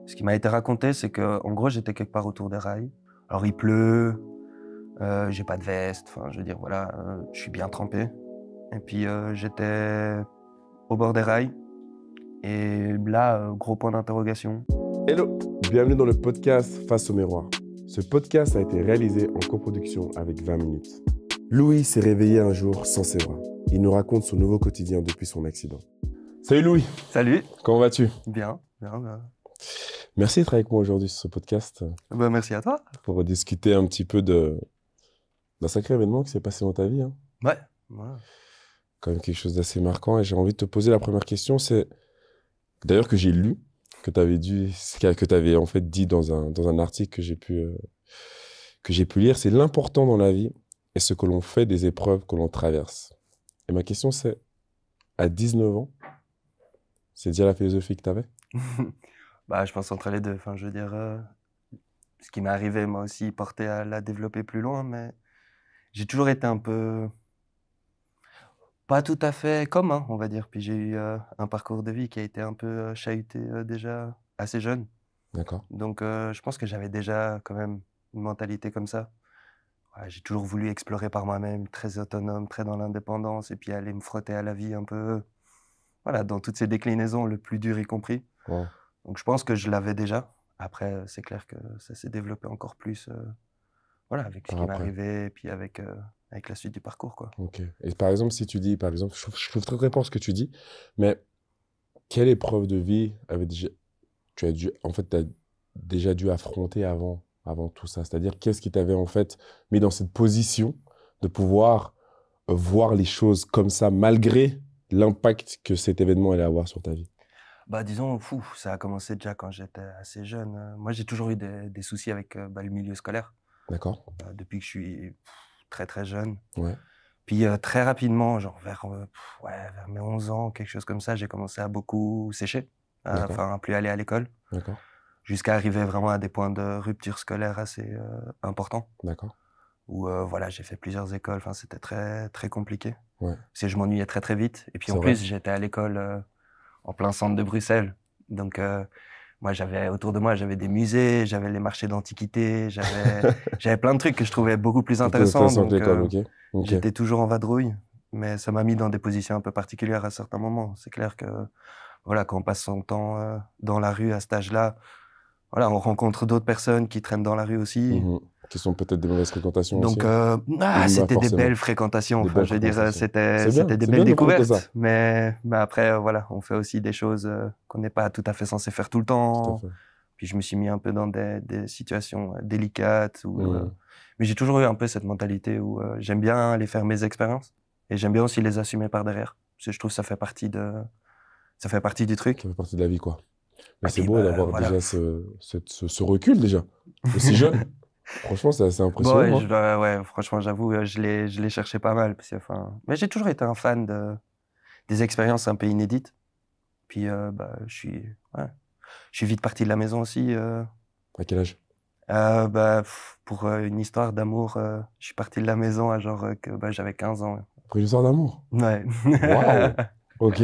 Ce qui m'a été raconté, c'est qu'en gros, j'étais quelque part autour des rails. Alors, il pleut, j'ai pas de veste, enfin, je veux dire, voilà, je suis bien trempé. Et puis, j'étais au bord des rails. Et là, gros point d'interrogation. Hello, bienvenue dans le podcast Face au miroir. Ce podcast a été réalisé en coproduction avec 20 minutes. Louis s'est réveillé un jour sans ses bras. Il nous raconte son nouveau quotidien depuis son accident. Salut Louis. Salut. Comment vas-tu? Bien, bien, bien. Merci d'être avec moi aujourd'hui sur ce podcast Bah, merci à toi. pour discuter un petit peu d'un sacré événement qui s'est passé dans ta vie. Hein. Ouais. Quand même quelque chose d'assez marquant. Et j'ai envie de te poser la première question. C'est d'ailleurs que j'ai lu, que tu avais en fait dit dans un article que j'ai pu lire. C'est l'important dans la vie et ce que l'on fait des épreuves que l'on traverse. Et ma question c'est, à 19 ans, c'est déjà la philosophie que tu avais? Bah, je pense entre les deux. Enfin, je veux dire, ce qui m'est arrivé, moi aussi, porté à la développer plus loin, mais j'ai toujours été un peu pas tout à fait commun, on va dire. Puis j'ai eu un parcours de vie qui a été un peu chahuté déjà assez jeune. D'accord. Donc, je pense que j'avais déjà quand même une mentalité comme ça. Ouais, j'ai toujours voulu explorer par moi-même, très autonome, très dans l'indépendance, et puis aller me frotter à la vie un peu, voilà, dans toutes ses déclinaisons, le plus dur y compris. Wow. Donc je pense que je l'avais déjà. Après, c'est clair que ça s'est développé encore plus, voilà, avec ce Par qui m'est après. arrivé, et puis avec la suite du parcours, quoi. Ok. Et par exemple, si tu dis, par exemple, je trouve très très fort ce que tu dis, mais quelle épreuve de vie t'as déjà dû affronter avant tout ça? C'est-à-dire, qu'est-ce qui t'avait en fait mis dans cette position de pouvoir voir les choses comme ça, malgré l'impact que cet événement allait avoir sur ta vie? Bah, disons, ça a commencé déjà quand j'étais assez jeune. Moi, j'ai toujours eu des soucis avec le milieu scolaire, D'accord? depuis que je suis très très jeune. Ouais. Puis très rapidement, genre vers mes 11 ans, quelque chose comme ça, j'ai commencé à beaucoup sécher, D'accord. enfin à plus aller à l'école, D'accord. jusqu'à arriver vraiment à des points de rupture scolaire assez importants, D'accord. où voilà, j'ai fait plusieurs écoles, enfin c'était très très compliqué, Ouais. parce que je m'ennuyais très très vite. Et puis en C'est vrai? plus, j'étais à l'école en plein centre de Bruxelles, donc moi autour de moi, j'avais des musées, j'avais les marchés d'antiquités, j'avais plein de trucs que je trouvais beaucoup plus C'est plus intéressants, intéressant que donc l'école, ok? Ok. j'étais toujours en vadrouille, mais ça m'a mis dans des positions un peu particulières à certains moments. C'est clair que voilà, quand on passe son temps dans la rue à cet âge-là, voilà, on rencontre d'autres personnes qui traînent dans la rue aussi. Mhm. Qui sont peut-être des mauvaises fréquentations aussi. Donc, Ou pas c'était des forcément. belles fréquentations. Des Enfin, belles je veux dire, fréquentations. c'était des C'est belles bien de raconter ça. découvertes. Mais après, voilà, on fait aussi des choses qu'on n'est pas tout à fait censé faire tout le Tout à temps. fait. Puis je me suis mis un peu dans des situations délicates. Mhm. Mais j'ai toujours eu un peu cette mentalité où j'aime bien aller faire mes expériences. Et j'aime bien aussi les assumer par derrière. Parce que je trouve que ça fait partie du truc. Ça fait partie de la vie, quoi. Mais Et c'est puis, beau bah, d'avoir voilà. déjà ce recul, déjà, aussi jeune. Franchement, c'est assez Bon, ouais, impressionnant. Hein. ouais, franchement, j'avoue, je l'ai cherché pas mal. Parce que, enfin, mais j'ai toujours été un fan des expériences un peu inédites. Puis, bah, ouais, je suis vite parti de la maison aussi. À quel âge? Bah, pour une histoire d'amour, je suis parti de la maison à genre que bah, j'avais 15 ans. Après une histoire d'amour. Ouais. Waouh! Ok.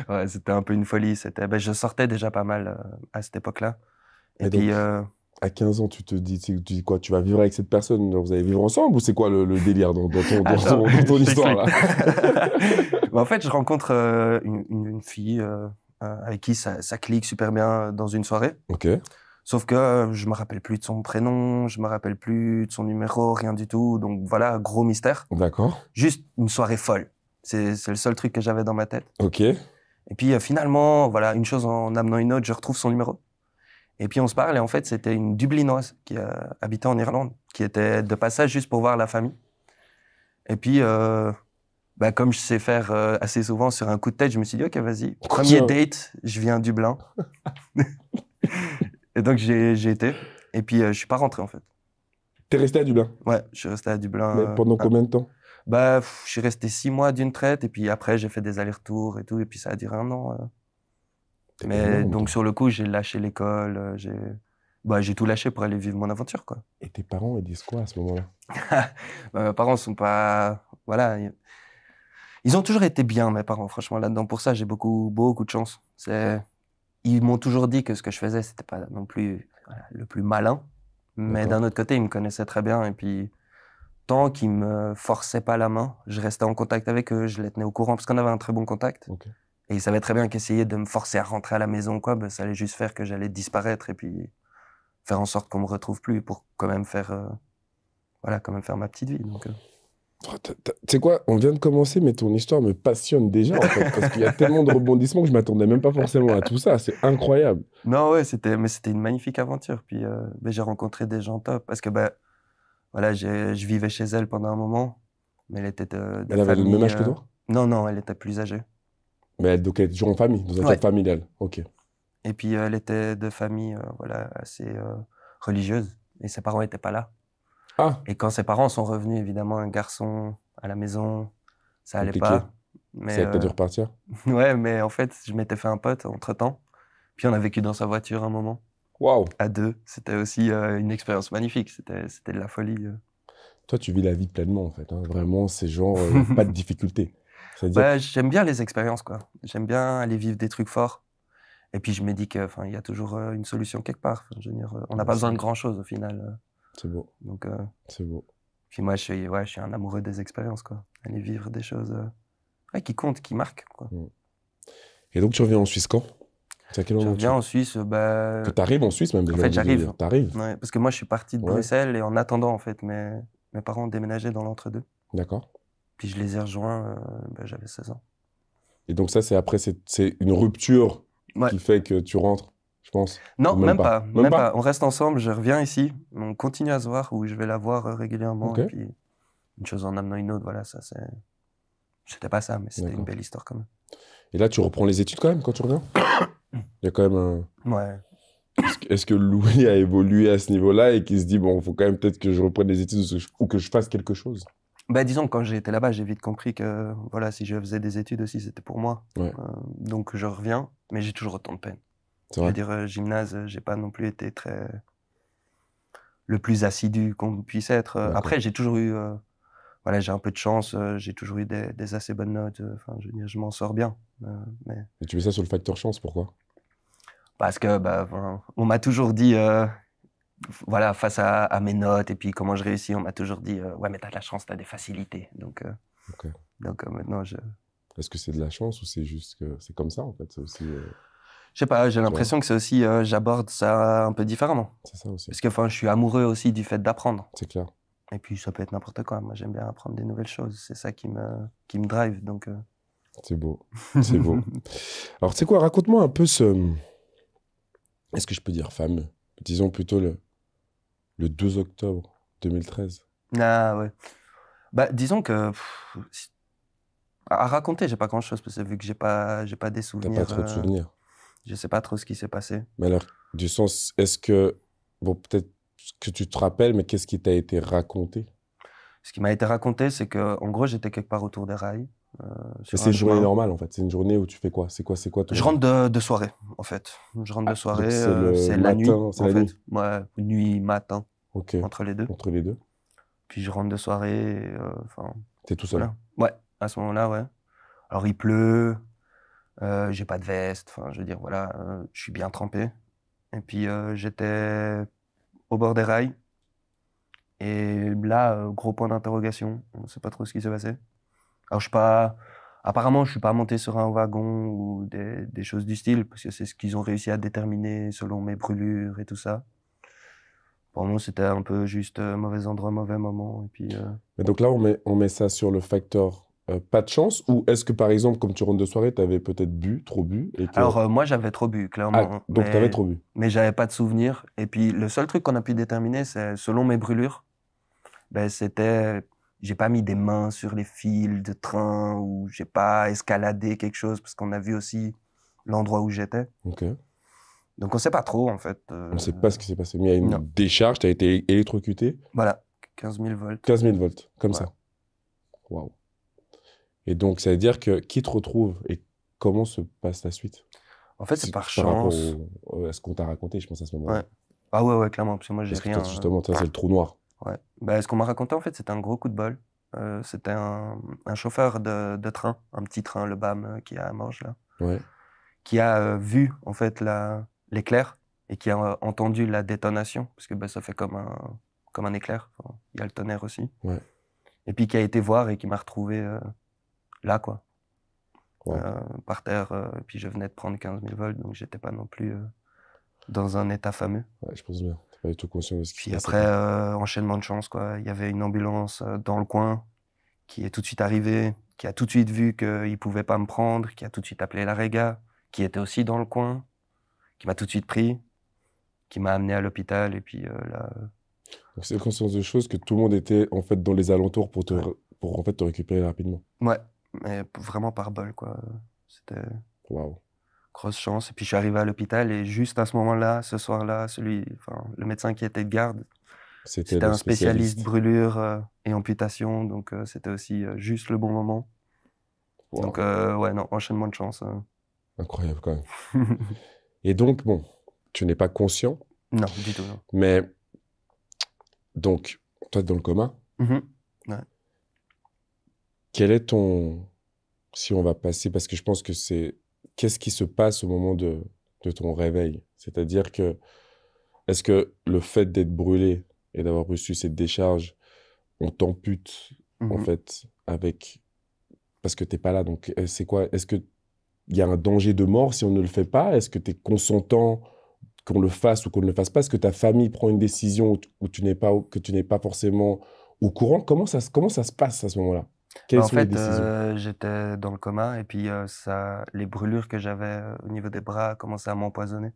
Ouais, c'était un peu une folie. Bah, je sortais déjà pas mal à cette époque-là. Et Et puis, donc, à 15 ans, tu dis quoi? Tu vas vivre avec cette personne? Vous allez vivre ensemble ou c'est quoi le délire attends, dans ton je histoire, t'explique. là? Bah, en fait, je rencontre une fille avec qui ça clique super bien dans une soirée. Ok. Sauf que je me rappelle plus de son prénom, je me rappelle plus de son numéro, rien du tout. Donc voilà, gros mystère. D'accord. Juste une soirée folle. C'est le seul truc que j'avais dans ma tête. Ok. Et puis finalement, voilà, une chose en amenant une autre, je retrouve son numéro. Et puis on se parle et en fait, c'était une Dublinoise qui habitait en Irlande, qui était de passage juste pour voir la famille. Et puis, bah, comme je sais faire assez souvent sur un coup de tête, je me suis dit, ok, vas-y, premier date, je viens à Dublin. Et donc j'ai été. Et puis je suis pas rentré en fait. T'es resté à Dublin. Ouais, je suis resté à Mais Dublin. pendant combien de temps? Bah, je suis resté 6 mois d'une traite et puis après j'ai fait des allers-retours et tout et puis ça a duré 1 an. T'es Mais énorme, donc toi. sur le coup j'ai lâché l'école, j'ai tout lâché pour aller vivre mon aventure quoi. Et tes parents, ils disent quoi à ce moment-là? Mes parents sont pas, voilà, ils ont toujours été bien mes parents franchement là-dedans. Pour ça j'ai beaucoup beaucoup de chance. ils m'ont toujours dit que ce que je faisais, c'était pas non plus voilà, le plus malin. Mais D'accord. d'un autre côté, ils me connaissaient très bien. Et puis, tant qu'ils me forçaient pas la main, je restais en contact avec eux, je les tenais au courant, parce qu'on avait un très bon contact. Ok. Et ils savaient très bien qu'essayer de me forcer à rentrer à la maison, quoi, ben, ça allait juste faire que j'allais disparaître et puis faire en sorte qu'on me retrouve plus pour quand même faire, voilà, quand même faire ma petite vie. Donc, Oh, tu sais quoi, on vient de commencer, mais ton histoire me passionne déjà, en fait, parce qu'il y a tellement de rebondissements que je m'attendais même pas forcément à tout ça. C'est incroyable. Non, ouais, mais c'était une magnifique aventure. Puis, ben, j'ai rencontré des gens top parce que, ben, voilà, je vivais chez elle pendant un moment, mais elle était de Elle avait le même famille. âge que toi? Non, non, elle était plus âgée. Mais donc elle est toujours en famille, dans un Ouais. cadre familial. Ok. Et puis, elle était de famille, voilà, assez religieuse. Et ses parents n'étaient pas là. Ah, Et quand ses parents sont revenus, évidemment, un garçon à la maison, ça allait compliqué. pas. Mais Ça n'avait pas dû repartir? ouais, mais en fait, je m'étais fait un pote entre-temps. Puis on a vécu dans sa voiture un moment, Waouh! à deux. C'était aussi une expérience magnifique. C'était de la folie. Toi, tu vis la vie pleinement, en fait. Hein. Vraiment, c'est genre, il n'y a pas de difficulté. C'est-à-dire, Ouais, j'aime bien les expériences, quoi. J'aime bien aller vivre des trucs forts. Et puis je me dis que, enfin, il y a toujours une solution quelque part. Enfin, je veux dire, on n'a pas besoin de grand-chose au final. c'est beau, Donc, c'est beau. puis moi, ouais, je suis un amoureux des expériences, quoi. Aller vivre des choses ouais, qui comptent, qui marquent, quoi. Et donc, tu reviens en Suisse quand? C'est à quel Je moment reviens en Suisse, bah, que tu arrives en Suisse, même déjà, en fait, envie de j'arrive. dire. T'arrives? Ouais, parce que moi, je suis parti de Ouais, Bruxelles et en attendant, en fait, mes parents ont déménagé dans l'entre-deux. d'accord. Puis je les ai rejoints, bah, j'avais 16 ans. Et donc, ça, c'est après, c'est une rupture Ouais. qui fait que tu rentres, je pense? Non, Ou même pas, Même même pas? pas. On reste ensemble, je reviens ici, on continue à se voir, où je vais la voir régulièrement. Ok, Et puis, une chose en amenant une autre, voilà, ça c'est. C'était pas ça, mais c'était une d'accord. belle histoire quand même. Et là, tu reprends les études quand même quand tu reviens? Il y a quand même un. Ouais. Est-ce que Louis a évolué à ce niveau-là et qu'il se dit, bon, il faut quand même peut-être que je reprenne les études ou que je fasse quelque chose? Bah, disons que quand j'ai été là-bas, j'ai vite compris que voilà, si je faisais des études aussi, c'était pour moi. Ouais, Donc je reviens, mais j'ai toujours autant de peine. c'est Je veux vrai. dire, gymnase, j'ai pas non plus été le plus assidu qu'on puisse être. D'accord. Après, j'ai toujours eu, voilà, j'ai un peu de chance, j'ai toujours eu des assez bonnes notes. Enfin, je veux dire, je m'en sors bien. Mais Et tu mets ça sur le facteur chance, pourquoi? parce que, bah, enfin, on m'a toujours dit, voilà, face à mes notes et puis comment je réussis, on m'a toujours dit, ouais, mais t'as de la chance, t'as des facilités. Ok. Donc maintenant, Est-ce que c'est de la chance ou c'est juste que c'est comme ça, en fait? C'est aussi. je sais pas, j'ai Tu vois? l'impression que c'est aussi, j'aborde ça un peu différemment. C'est ça aussi. Parce que, enfin, je suis amoureux aussi du fait d'apprendre. C'est clair. Et puis, ça peut être n'importe quoi. Moi, j'aime bien apprendre des nouvelles choses. C'est ça qui me drive. Donc, C'est beau. C'est beau. Alors, tu sais quoi, raconte-moi un peu ce. Est-ce que je peux dire fameux? Disons plutôt le 2 octobre 2013. Ah ouais. Bah, disons que à raconter, j'ai pas grand-chose parce que vu que j'ai pas des T'as pas souvenirs, trop de souvenirs. je sais pas trop ce qui s'est passé. Mais alors, du sens, est-ce que. Bon, peut-être que tu te rappelles, mais qu'est-ce qui t'a été raconté? Ce qui m'a été raconté, c'est que, en gros, j'étais quelque part autour des rails, Mais sur c'est un une journée chemin. normale, en fait. C'est une journée où tu fais quoi? C'est quoi ton. Je rentre de soirée, en fait. Je rentre de Donc, soirée, c'est le c'est la nuit, matin, c'est en la fait. nuit. Ouais, nuit, matin, Ok. entre les deux. Entre les deux. Puis je rentre de soirée, enfin, T'es tout seul. voilà. Ouais, à ce moment-là, ouais. Alors il pleut, j'ai pas de veste, enfin, je veux dire, voilà, je suis bien trempé. Et puis j'étais au bord des rails, et là, gros point d'interrogation, on sait pas trop ce qui s'est passé. Alors apparemment, je suis pas monté sur un wagon ou des choses du style, parce que c'est ce qu'ils ont réussi à déterminer selon mes brûlures et tout ça. Pour moi, c'était un peu juste mauvais endroit, mauvais moment, et puis. Mais donc là, on met ça sur le facteur pas de chance, ou est-ce que par exemple, comme tu rentres de soirée, tu avais peut-être bu, trop bu, et que. Alors, moi, j'avais trop bu, Ah, clairement, donc tu avais trop bu. mais j'avais pas de souvenir. Et puis, le seul truc qu'on a pu déterminer, c'est, selon mes brûlures, ben, c'était, j'ai pas mis des mains sur les fils de train ou j'ai pas escaladé quelque chose parce qu'on a vu aussi l'endroit où j'étais. Ok. Donc, on sait pas trop, en fait. On ne sait pas ce qui s'est passé. Mais il y a une Non. décharge, tu as été électrocuté, Voilà, 15 000 volts. 15 000 volts, comme Ouais. ça. Waouh. Et donc, ça veut dire que qui te retrouve et comment se passe la suite? En fait, c'est par rapport chance. à ce qu'on t'a raconté, je pense, à ce moment-là. Ouais. Ah ouais, clairement, parce que moi, j'ai Parce que rien. toi, justement, ça, c'est le trou noir. Ouais. Ben, ce qu'on m'a raconté, en fait, c'était un gros coup de bol. C'était un chauffeur de train, un petit train, le BAM, qui est à Morges, là, Ouais. qui a vu en fait l'éclair et qui a entendu la détonation, parce que bah, ça fait comme un éclair. Enfin, il y a le tonnerre aussi. Ouais. Et puis qui a été voir et qui m'a retrouvé là, quoi. Wow. Par terre. Et puis je venais de prendre 15 000 volts, donc j'étais pas non plus dans un état fameux. Ouais, je pense bien. T'es pas du tout conscient de ce qui se Puis passe. après, enchaînement de chance, quoi. Il y avait une ambulance dans le coin qui est tout de suite arrivée, qui a tout de suite vu qu'il ne pouvait pas me prendre, qui a tout de suite appelé la Réga, qui était aussi dans le coin, qui m'a tout de suite pris, qui m'a amené à l'hôpital. Et puis là, Donc, c'est conscience de choses que tout le monde était en fait dans les alentours pour Ouais. pour en fait te récupérer rapidement. ouais, mais vraiment par bol, quoi. C'était Waouh. grosse chance. Et puis je suis arrivé à l'hôpital et juste à ce moment-là, ce soir-là, le médecin qui était de garde, C'était c'était le un spécialiste spécialiste. brûlure et amputation, donc c'était aussi juste le bon moment. Waouh. Donc ouais, non, enchaînement de chance. Incroyable quand même. Et donc, bon, tu n'es pas conscient, Non, du tout, non. mais donc, toi, dans le coma, Mhm. quel est ton... Si on va passer, parce que je pense que c'est... Qu'est-ce qui se passe au moment de ton réveil? C'est-à-dire que, est-ce que le fait d'être brûlé et d'avoir reçu cette décharge, on t'ampute, en Mhm. fait, avec... Parce que t'es pas là, donc c'est quoi? Est-ce qu'il y a un danger de mort si on ne le fait pas? Est-ce que tu es consentant qu'on le fasse ou qu'on ne le fasse pas? Est-ce que ta famille prend une décision où tu n'es pas, que tu n'es pas forcément au courant? Comment ça se passe à ce moment-là? Bah, Quelles en sont les fait, décisions? j'étais dans le coma et puis les brûlures que j'avais au niveau des bras commençaient à m'empoisonner.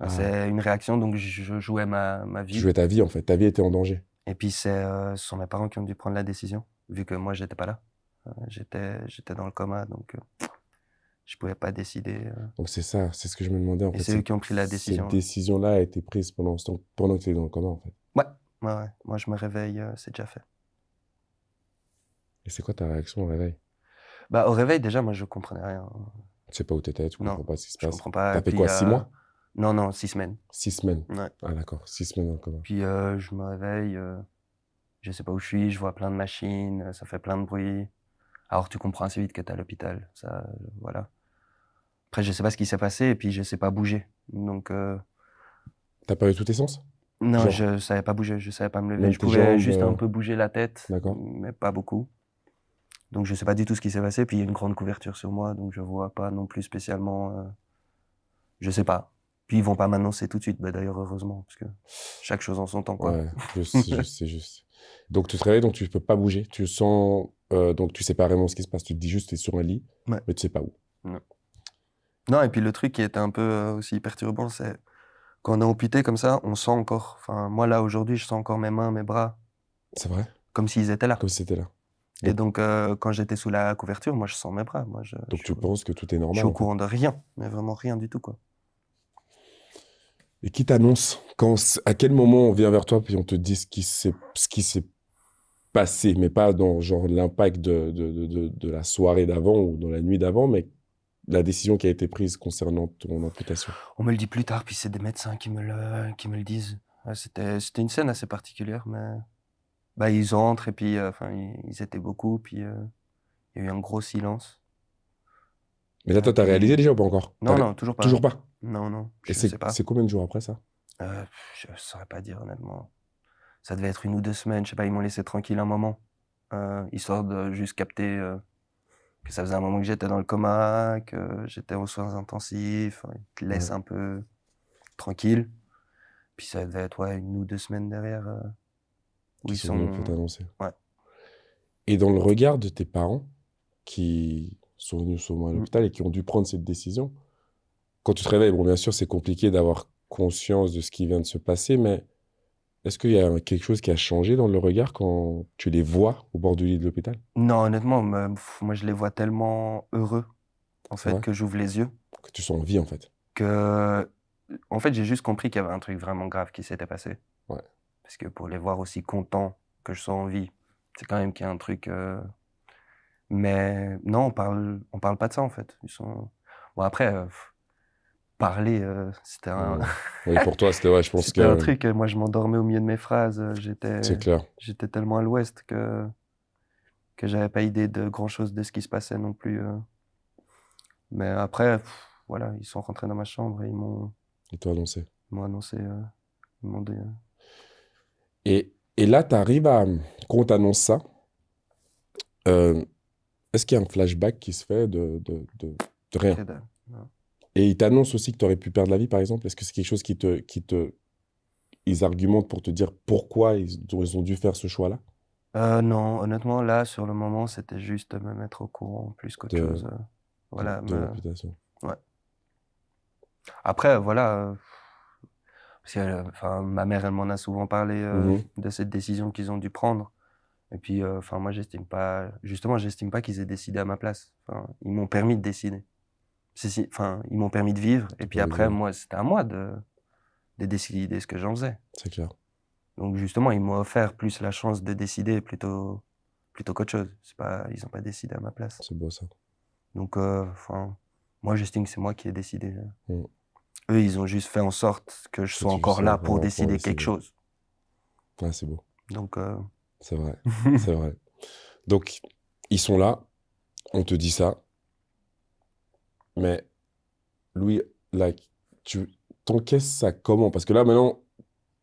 Ah, C'est une réaction, donc je jouais ma tu vie. jouais ta vie, en fait. Ta vie était en danger. Et puis ce sont mes parents qui ont dû prendre la décision, vu que moi, j'étais pas là. J'étais dans le coma, donc je pouvais pas décider. Donc c'est ça, c'est ce que je me demandais, en Et fait. c'est eux qui ont pris la Cette décision. décision-là a été prise pendant ce temps, pendant que tu étais dans le coma, en fait. Ouais, ouais. Moi, je me réveille, c'est déjà fait. Et c'est quoi ta réaction au réveil? Bah, au réveil, déjà, moi, je comprenais rien. Tu sais pas où tu étais, tu Non, comprends pas ce qui se je passe. comprends pas. T'as Et fait puis, quoi, 6 mois? non, 6 semaines. 6 semaines. Ouais. Ah d'accord, 6 semaines dans le coma. Puis je me réveille, je sais pas où je suis, je vois plein de machines, ça fait plein de bruit. Alors tu comprends assez vite que t'es à l'hôpital, ça, voilà. Après, je sais pas ce qui s'est passé et puis je sais pas bouger. Donc, T'as perdu tous tes sens? non, Genre, je savais pas bouger, je savais pas me lever. même Je tes pouvais jambes, juste un peu bouger la tête, d'accord. mais pas beaucoup. Donc je sais pas du tout ce qui s'est passé. Puis il y a une grande couverture sur moi, donc je vois pas non plus spécialement. Je sais pas. Puis ils vont pas m'annoncer tout de suite. Bah, d'ailleurs, heureusement, parce que chaque chose en son temps, quoi. Ouais, c'est juste. Donc tu te réveilles, donc tu peux pas bouger. Tu sens, donc tu sais pas vraiment ce qui se passe. Tu te dis juste, tu es sur un lit, Ouais. mais tu sais pas où. Non. Non, et puis le truc qui était un peu aussi perturbant, c'est quand on est amputé comme ça, on sent encore. Enfin, moi là aujourd'hui, je sens encore mes mains, mes bras, C'est vrai? comme s'ils étaient là. Comme si c'était là. Et donc, quand j'étais sous la couverture, moi je sens mes bras. Moi, Donc tu penses que tout est je normal, suis au en fait. courant de rien, mais vraiment rien du tout, quoi. Et qui t'annonce à quel moment on vient vers toi puis on te dit ce qui s'est passé, mais pas dans genre l'impact de la soirée d'avant ou dans la nuit d'avant, mais la décision qui a été prise concernant ton amputation. On me le dit plus tard, puis c'est des médecins qui me le disent. Ouais, c'était une scène assez particulière, mais bah ils entrent et puis enfin ils étaient beaucoup, puis il y a eu un gros silence. Mais là, toi, t'as Puis réalisé déjà ou pas encore? non, toujours pas. Toujours pas. Non, Et je sais pas. c'est combien de jours après ça? Je saurais pas dire honnêtement. Ça devait être 1 ou 2 semaines, je sais pas, ils m'ont laissé tranquille un moment, histoire de juste capter que ça faisait un moment que j'étais dans le coma, que j'étais aux soins intensifs, ils te laissent Ouais. un peu tranquille. Puis ça devait être 1 ou 2 semaines derrière où Qui ils sont venus pour sont. t'annoncer. Ouais. Et dans le regard de tes parents qui sont venus souvent à Mm. l'hôpital et qui ont dû prendre cette décision, quand tu te réveilles, bon, bien sûr, c'est compliqué d'avoir conscience de ce qui vient de se passer, mais est-ce qu'il y a quelque chose qui a changé dans le regard quand tu les vois au bord du lit de l'hôpital? Non, honnêtement, moi je les vois tellement heureux en C'est fait vrai? que j'ouvre les yeux Que tu sens en vie, en fait. que en fait j'ai juste compris qu'il y avait un truc vraiment grave qui s'était passé. Ouais. Parce que pour les voir aussi contents que je sois en vie, c'est quand même qu'il y a un truc. Mais non, on parle pas de ça en fait. Ils sont. Bon après, parler, c'était un, Oui, pour toi, c'était, ouais, je pense c'était un que truc. Moi, je m'endormais au milieu de mes phrases. c'est clair. J'étais tellement à l'ouest que j'avais pas idée de grand chose de ce qui se passait non plus. Mais après, voilà, ils sont rentrés dans ma chambre et Ils t'ont annoncé. ils m'ont annoncé, ils m'ont dit, Et là, tu arrives à... Quand on t'annonce ça, euh, est-ce qu'il y a un flashback qui se fait de rien? que dalle. Ouais. Et ils t'annoncent aussi que tu aurais pu perdre la vie, par exemple? Est-ce que c'est quelque chose ils argumentent pour te dire pourquoi ils ont dû faire ce choix-là? Non, honnêtement, là, sur le moment, c'était juste me mettre au courant plus qu'autre De, chose. Voilà, de l'amputation. ouais. Après, voilà, parce que, enfin, ma mère, elle m'en a souvent parlé Mhm. de cette décision qu'ils ont dû prendre. Et puis, enfin, moi, justement, j'estime pas qu'ils aient décidé à ma place. Enfin, ils m'ont permis de décider. Enfin, ils m'ont permis de vivre. Et T'as puis permis de après, vivre. moi, c'était à moi de décider ce que j'en faisais. C'est clair. Donc, justement, ils m'ont offert plus la chance de décider plutôt qu'autre chose. Ils ont pas décidé à ma place. C'est beau, ça. Donc, enfin, moi, j'estime que c'est moi qui ai décidé. Mhm. Eux, ils ont juste fait en sorte que je Que sois tu encore sois là encore pour là pour décider quelque décider. chose. Ah, c'est beau. Donc, C'est vrai. C'est vrai. Donc, ils sont là, on te dit ça, mais Louis, là, t'encaisses ça comment? Parce que là, maintenant,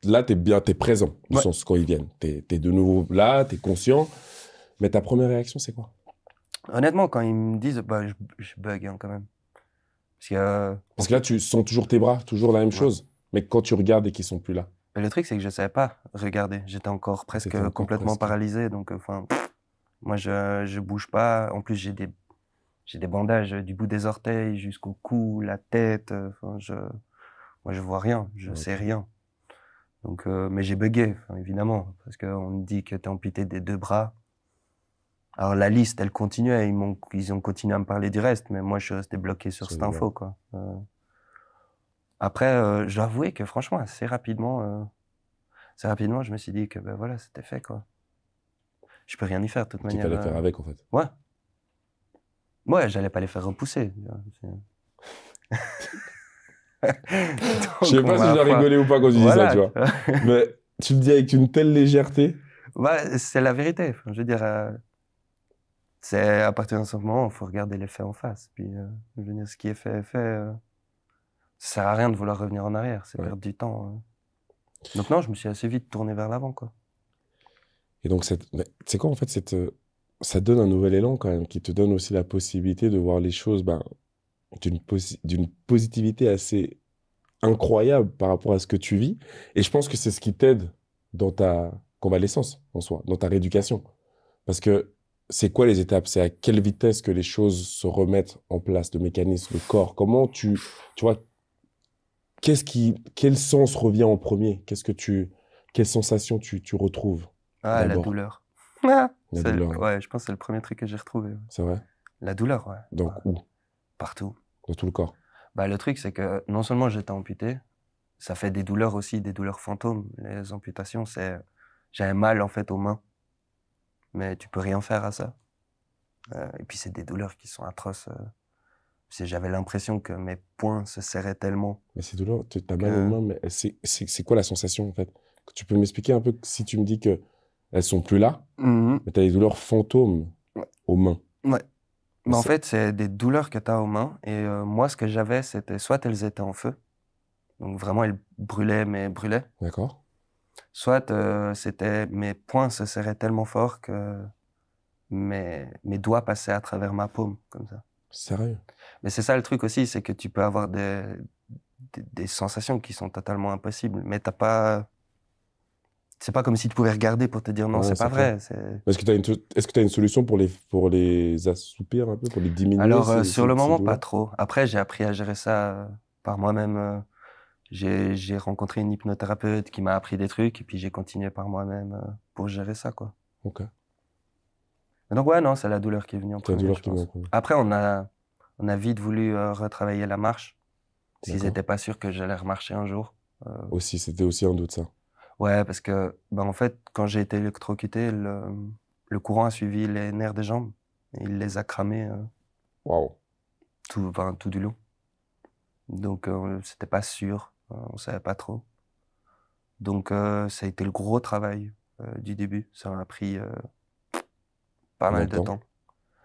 là, t'es présent, du ouais. sens quand ils viennent. T'es de nouveau là, t'es conscient, mais ta première réaction, c'est quoi? Honnêtement, quand ils me disent, bah, je bug hein, quand même. Parce que, Parce que là, tu sens toujours tes bras, toujours la même ouais. chose, mais quand tu regardes et qu'ils sont plus là, Mais le truc, c'est que je savais pas regarder. J'étais encore t'étais presque encore complètement presque... paralysé. Donc, enfin, moi, je bouge pas. En plus, j'ai des bandages du bout des orteils jusqu'au cou, la tête. Enfin, moi, je vois rien. Je sais Ok. rien. Donc, mais j'ai bugué, enfin, évidemment, parce qu'on me dit que t'es amputé des 2 bras. Alors, la liste, elle continuait. Ils ont continué à me parler du reste, mais moi, je suis resté bloqué sur Sur cette les bras. info, quoi. Après, je dois avouer que franchement, assez rapidement, je me suis dit que ben voilà, c'était fait, quoi. Je peux rien y faire, de toute Qu'il manière. fallait faire avec, en fait. Ouais, ouais, j'allais pas les faire repousser. Je sais Donc, pas si je ma dois foi, rigoler ou pas quand tu dis ça, tu voilà. vois. Mais tu le dis avec une telle légèreté. Ouais, c'est la vérité. Enfin, je veux dire, c'est à partir de ce moment, il faut regarder les faits en face. Puis, je veux dire, ce qui est fait est fait. Ça sert à rien de vouloir revenir en arrière, c'est Ouais. perdre du temps. Donc non, je me suis assez vite tourné vers l'avant, quoi. Et donc, c'est quoi, en fait, ça donne un nouvel élan, quand même, qui te donne aussi la possibilité de voir les choses ben, d'une positivité assez incroyable par rapport à ce que tu vis. Et je pense que c'est ce qui t'aide dans ta convalescence, en soi, dans ta rééducation. Parce que c'est quoi les étapes? C'est à quelle vitesse que les choses se remettent en place, le mécanisme, le corps? Comment tu vois, quel sens revient en premier? Quelle sensation tu retrouves Ah, la d'abord? douleur. Ah, La douleur, hein. ouais, je pense que c'est le premier truc que j'ai retrouvé. Ouais. C'est vrai? La douleur, ouais. Ouais, Donc, où? partout. Dans tout le corps. Bah, le truc, c'est que non seulement j'étais amputé, ça fait des douleurs aussi, des douleurs fantômes. Les amputations, j'avais mal, en fait, aux mains. Mais tu peux rien faire à ça. Et puis, c'est des douleurs qui sont atroces. J'avais l'impression que mes poings se serraient tellement Mais c'est douloureux, t'as mal aux que... mains, mais c'est quoi la sensation, en fait? Tu peux m'expliquer un peu si tu me dis que elles sont plus là, Mhm. mais t'as des douleurs fantômes Ouais. aux mains. Ouais. Mais Mais en fait, c'est des douleurs que tu as aux mains. Et moi, ce que j'avais, c'était soit elles étaient en feu, donc vraiment elles brûlaient, mais brûlaient. D'accord? Soit c'était mes poings se serraient tellement fort que mes doigts passaient à travers ma paume, comme ça. Sérieux? Mais c'est ça le truc aussi, c'est que tu peux avoir des sensations qui sont totalement impossibles, mais t'as pas... C'est pas comme si tu pouvais regarder pour te dire non, Ouais, c'est pas c'est clair. vrai. Est-ce que tu as une solution pour les assoupir un peu, pour les diminuer, Alors, sur le ces moment, pas douleurs? trop. Après, j'ai appris à gérer ça par moi-même. J'ai rencontré une hypnothérapeute qui m'a appris des trucs, et puis j'ai continué par moi-même pour gérer ça, quoi. Ok. Mais donc, ouais, non, c'est la douleur qui est venue en C'est la premier, douleur je qui vient en pense. premier. Après, on a vite voulu retravailler la marche, parce qu'ils D'accord? n'étaient pas sûrs que j'allais remarcher un jour. Aussi, c'était aussi un doute, ça. Ouais, parce que, ben, en fait, quand j'ai été électrocuté, le courant a suivi les nerfs des jambes, et il les a cramés Waouh. tout du long. Donc, c'était pas sûr, on savait pas trop. Donc, ça a été le gros travail du début. Ça m'a pris pas Combien mal de de temps? temps.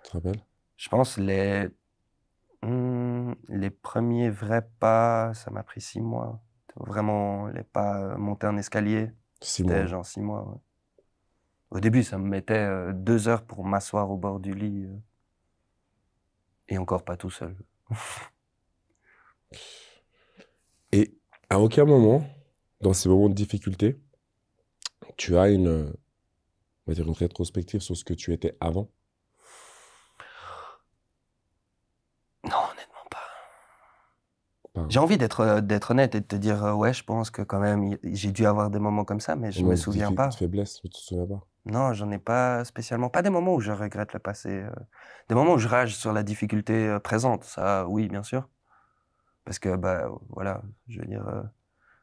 Tu te rappelles? Je pense Les premiers vrais pas, ça m'a pris 6 mois. Vraiment, les pas, monter un escalier, 6 mois. c'était genre 6 mois, ouais. Au début, ça me mettait 2 heures pour m'asseoir au bord du lit, et encore pas tout seul. Et à aucun moment, dans ces moments de difficulté, tu as on va dire une rétrospective sur ce que tu étais avant? Non, honnêtement pas. Pas. J'ai envie d'être honnête et de te dire, ouais, je pense que quand même, j'ai dû avoir des moments comme ça, mais je Moments me de souviens pas. de faiblesse, tu te souviens pas? Non, j'en ai pas spécialement. Pas des moments où je regrette le passé. Des moments où je rage sur la difficulté présente. Ça, oui, bien sûr. Parce que, bah, voilà, je veux dire,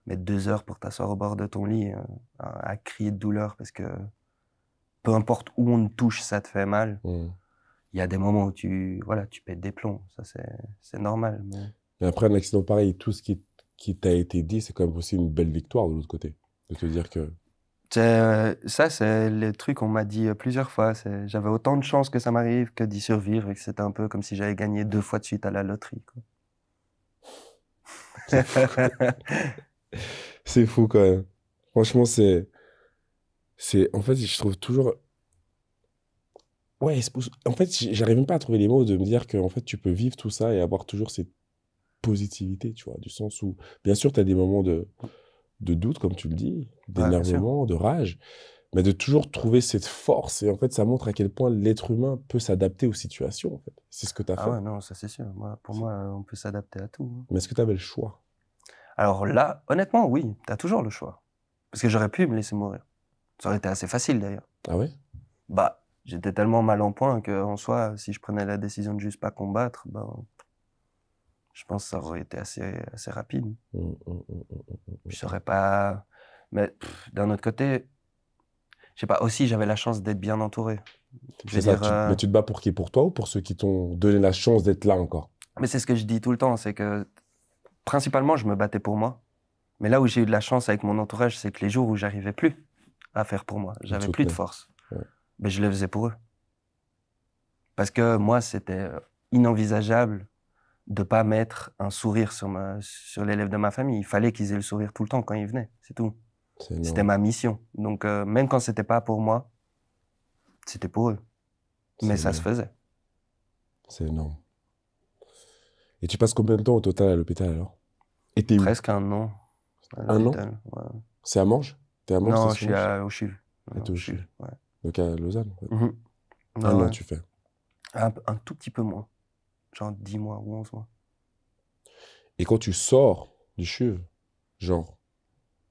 mettre 2 heures pour t'asseoir au bord de ton lit à crier de douleur parce que peu importe où on te touche, ça te fait mal. Hmm. Il y a des moments où voilà, tu pètes des plombs. Ça, c'est normal. Mais... Mais après un accident pareil, tout ce qui t'a été dit, c'est quand même aussi une belle victoire de l'autre côté. De te dire que. Ça, c'est le truc qu'on m'a dit plusieurs fois. J'avais autant de chances que ça m'arrive que d'y survivre et que c'était un peu comme si j'avais gagné 2 fois de suite à la loterie, quoi. C'est fou quand même. Franchement, en fait, je trouve toujours. Ouais, en fait, j'arrive même pas à trouver les mots de me dire que en fait, tu peux vivre tout ça et avoir toujours cette positivité, tu vois, du sens où, bien sûr, tu as des moments de doute, comme tu le dis, Ouais, bien sûr. d'énervement, de rage, mais de toujours trouver cette force. Et en fait, ça montre à quel point l'être humain peut s'adapter aux situations, en fait. C'est ce que tu as Ah fait. ouais, non, ça c'est sûr. Pour moi, on peut s'adapter à tout, hein. Mais est-ce que tu avais le choix? Alors là, honnêtement, oui, t'as toujours le choix. Parce que j'aurais pu me laisser mourir. Ça aurait été assez facile d'ailleurs. Ah ouais? Bah, j'étais tellement mal en point que, en soi, si je prenais la décision de juste pas combattre, ben, je pense que ça aurait été assez rapide. Je saurais pas. Mais d'un autre côté, je sais pas, aussi j'avais la chance d'être bien entouré. Je veux C'est ça. dire, Mais tu te bats pour qui? Pour toi ou pour ceux qui t'ont donné la chance d'être là encore? mais c'est ce que je dis tout le temps, c'est que principalement je me battais pour moi. Mais là où j'ai eu de la chance avec mon entourage, c'est que les jours où j'arrivais plus à faire pour moi, Ils te j'avais plus de soutenaient. force, Ouais. ben je le faisais pour eux. Parce que moi, c'était inenvisageable de pas mettre un sourire sur les lèvres de ma famille. Il fallait qu'ils aient le sourire tout le temps quand ils venaient, c'est tout. C'est C'était énorme. ma mission. Donc même quand c'était pas pour moi, c'était pour eux. Mais C'est ça se énorme. faisait. C'est énorme. Et tu passes combien de temps au total à l'hôpital alors? Et t'es où? Presque 1 an à 1 an? l'hôpital. Ouais. C'est à Morges? T'es à Morges, Non, t'es je sur suis Morges? au CHUV. Et Non, t'es au CHUV, CHU. ouais. Donc à Lausanne, en fait. Mhm. Un Ouais, an, ouais. tu fais. Un tout petit peu moins. Genre 10 mois ou 11 mois. Et quand tu sors du CHU, genre,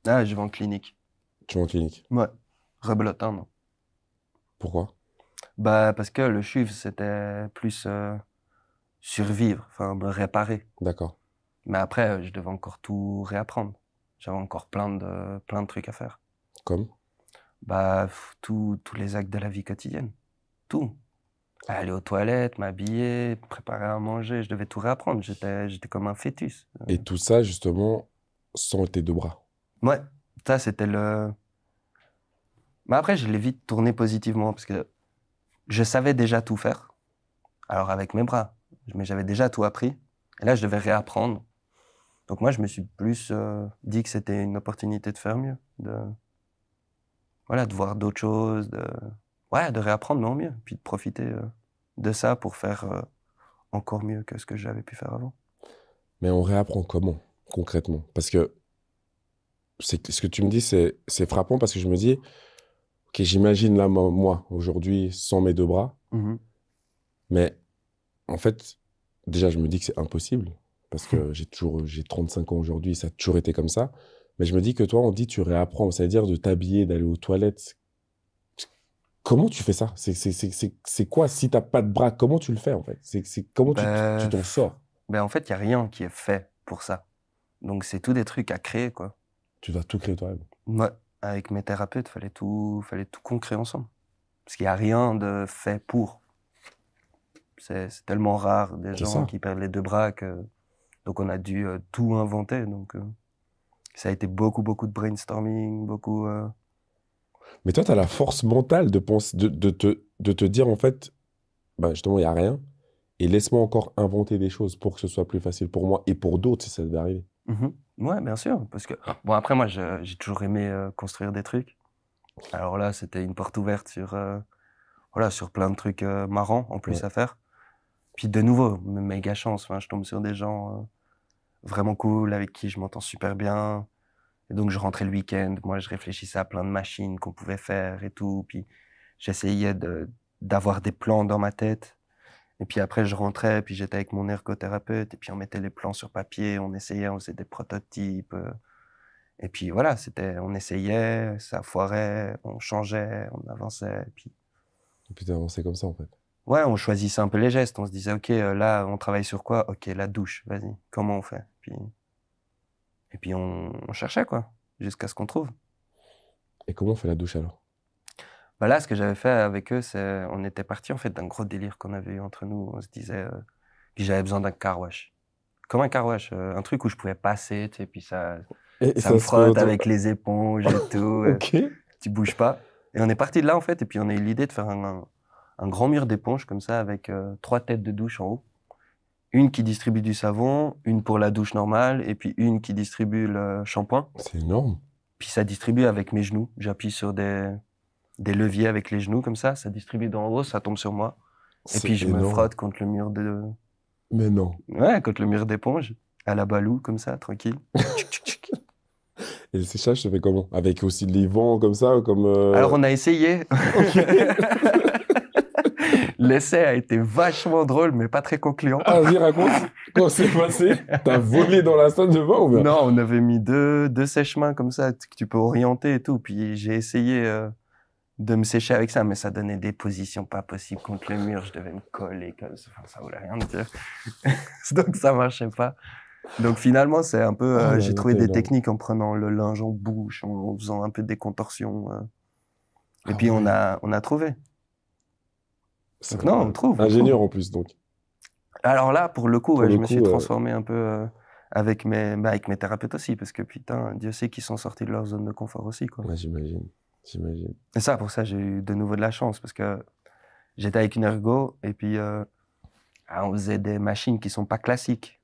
Ah, je vais en clinique. tu vas en clinique. Ouais. Rebelote, non. Pourquoi? Bah, parce que le CHUV, c'était plus survivre, enfin, me réparer. D'accord. Mais après, je devais encore tout réapprendre. J'avais encore plein de trucs à faire. Comme? Bah, tous les actes de la vie quotidienne. Tout. Aller aux toilettes, m'habiller, préparer à manger, je devais tout réapprendre. J'étais comme un fœtus. Et tout ça, justement, sans tes 2 bras. Ouais, ça, c'était le... Mais après, je l'ai vite tourné positivement parce que je savais déjà tout faire. Alors, avec mes bras. Mais j'avais déjà tout appris. Et là, je devais réapprendre. Donc moi, je me suis plus dit que c'était une opportunité de faire mieux. Voilà, de voir d'autres choses, ouais, de réapprendre mais en mieux. Puis de profiter de ça pour faire encore mieux que ce que j'avais pu faire avant. Mais on réapprend comment, concrètement? Parce que ce que tu me dis, c'est frappant parce que je me dis, ok, j'imagine là, moi, aujourd'hui, sans mes 2 bras, Mhm. mais en fait, déjà, je me dis que c'est impossible parce que j'ai 35 ans aujourd'hui, ça a toujours été comme ça. Mais je me dis que toi, on dit tu réapprends, c'est-à-dire de t'habiller, d'aller aux toilettes. Comment tu fais ça? C'est quoi? Si t'as pas de bras, comment tu le fais en fait? Comment tu t'en sors? Ben en fait, il n'y a rien qui est fait pour ça. Donc c'est tout des trucs à créer, quoi. Tu dois tout créer toi-même. Ouais, avec mes thérapeutes, fallait tout qu'on crée ensemble. Parce qu'il n'y a rien de fait pour. C'est tellement rare des C'est gens ça. qui perdent les 2 bras que... Donc on a dû tout inventer. Donc ça a été beaucoup de brainstorming, beaucoup... Mais toi, tu as la force mentale de penser, de te dire en fait, bah, justement, il n'y a rien. et laisse-moi encore inventer des choses pour que ce soit plus facile pour moi et pour d'autres si ça devait arriver. Ouais, bien sûr. Parce que, bon, après, moi, j'ai toujours aimé construire des trucs. Alors là, c'était une porte ouverte sur, voilà, sur plein de trucs marrants en plus Ouais. à faire. Puis de nouveau, méga chance. Enfin, je tombe sur des gens vraiment cool avec qui je m'entends super bien. Et donc, je rentrais le week-end. Moi, je réfléchissais à plein de machines qu'on pouvait faire et tout. Puis, j'essayais d'avoir des plans dans ma tête. Et puis après, je rentrais, puis j'étais avec mon ergothérapeute. Et puis, on mettait les plans sur papier. On essayait, on faisait des prototypes. Et puis, voilà, on essayait, ça foirait, on changeait, on avançait. Et puis t'as avancé comme ça en fait. Ouais, on choisissait un peu les gestes. On se disait, OK, là, on travaille sur quoi? OK, la douche, vas-y, comment on fait? Et puis on cherchait, quoi, jusqu'à ce qu'on trouve. Et comment on fait la douche alors? Bah là, ce que j'avais fait avec eux, c'est, on était parti en fait d'un gros délire qu'on avait eu entre nous. On se disait que j'avais besoin d'un car wash. Comme un car wash, un truc où je pouvais passer, tu sais, puis Et ça me ça se fait frotte avec les éponges et tout. Ok. Tu bouges pas. Et on est parti de là en fait, et puis on a eu l'idée de faire un grand mur d'éponge comme ça avec 3 têtes de douche en haut. Une qui distribue du savon, une pour la douche normale, et puis une qui distribue le shampoing. C'est énorme. Puis ça distribue avec mes genoux. J'appuie sur des leviers avec les genoux comme ça distribue d'en haut, ça tombe sur moi. Et puis C'est je me énorme. frotte contre le mur Mais non. ouais, contre le mur d'éponge, à la balou comme ça, tranquille. Tchic, tchic, tchic. Et le séchage se fait comment? Avec aussi les vents comme ça, comme... Alors on a essayé. Ok. L'essai a été vachement drôle, mais pas très concluant. Ah, vas-y, raconte. Comment c'est passé? T'as volé dans la salle de bain ou bien? Non, on avait mis deux sèche-mains comme ça, que tu peux orienter et tout. Puis j'ai essayé de me sécher avec ça, mais ça donnait des positions pas possibles contre le mur. Je devais me coller comme ça. Enfin, ça voulait rien dire. Donc ça marchait pas. Donc finalement, c'est un peu, Ah là j'ai là, trouvé t'es des énorme. techniques en prenant le linge en bouche, en faisant un peu des contorsions. Et Ah puis ouais. on a trouvé. C'est Donc non, on incroyable. trouve, on trouve. Ingénieur en plus, donc. Alors là, pour le coup, Pour ouais, je le me suis coup, transformé un peu avec mes thérapeutes aussi, parce que putain, Dieu sait qu'ils sont sortis de leur zone de confort aussi, quoi. ouais, j'imagine. J'imagine. Et ça, pour ça, j'ai eu de nouveau de la chance, parce que j'étais avec une ergo, et puis on faisait des machines qui sont pas classiques.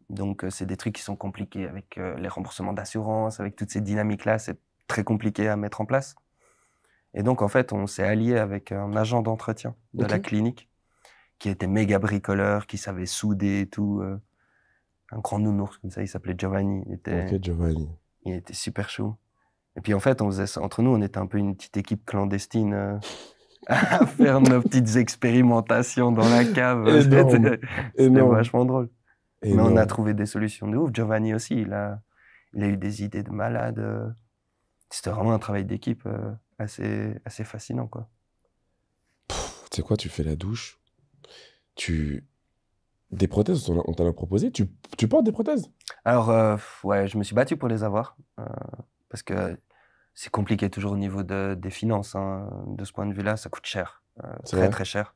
Donc, c'est des trucs qui sont compliqués avec les remboursements d'assurance, avec toutes ces dynamiques-là, c'est très compliqué à mettre en place. Et donc, en fait, on s'est allié avec un agent d'entretien de la Ok. clinique, qui était méga bricoleur, qui savait souder et tout. Un grand nounours comme ça, il s'appelait Giovanni. Ok, Giovanni. Il était super chaud. Et puis en fait, on faisait ça entre nous, on était un peu une petite équipe clandestine à faire nos petites expérimentations dans la cave. Énorme. C'était Énorme. vachement drôle. Mais on a Énorme. trouvé des solutions de ouf. Giovanni aussi, il a eu des idées de malade. C'était vraiment un travail d'équipe assez fascinant, quoi. Tu sais quoi, tu fais la douche. Des prothèses, on t'en a proposé. Tu portes des prothèses? Alors, ouais, je me suis battu pour les avoir, parce que c'est compliqué toujours au niveau des finances, hein. De ce point de vue-là, ça coûte cher, C'est très vrai. très cher.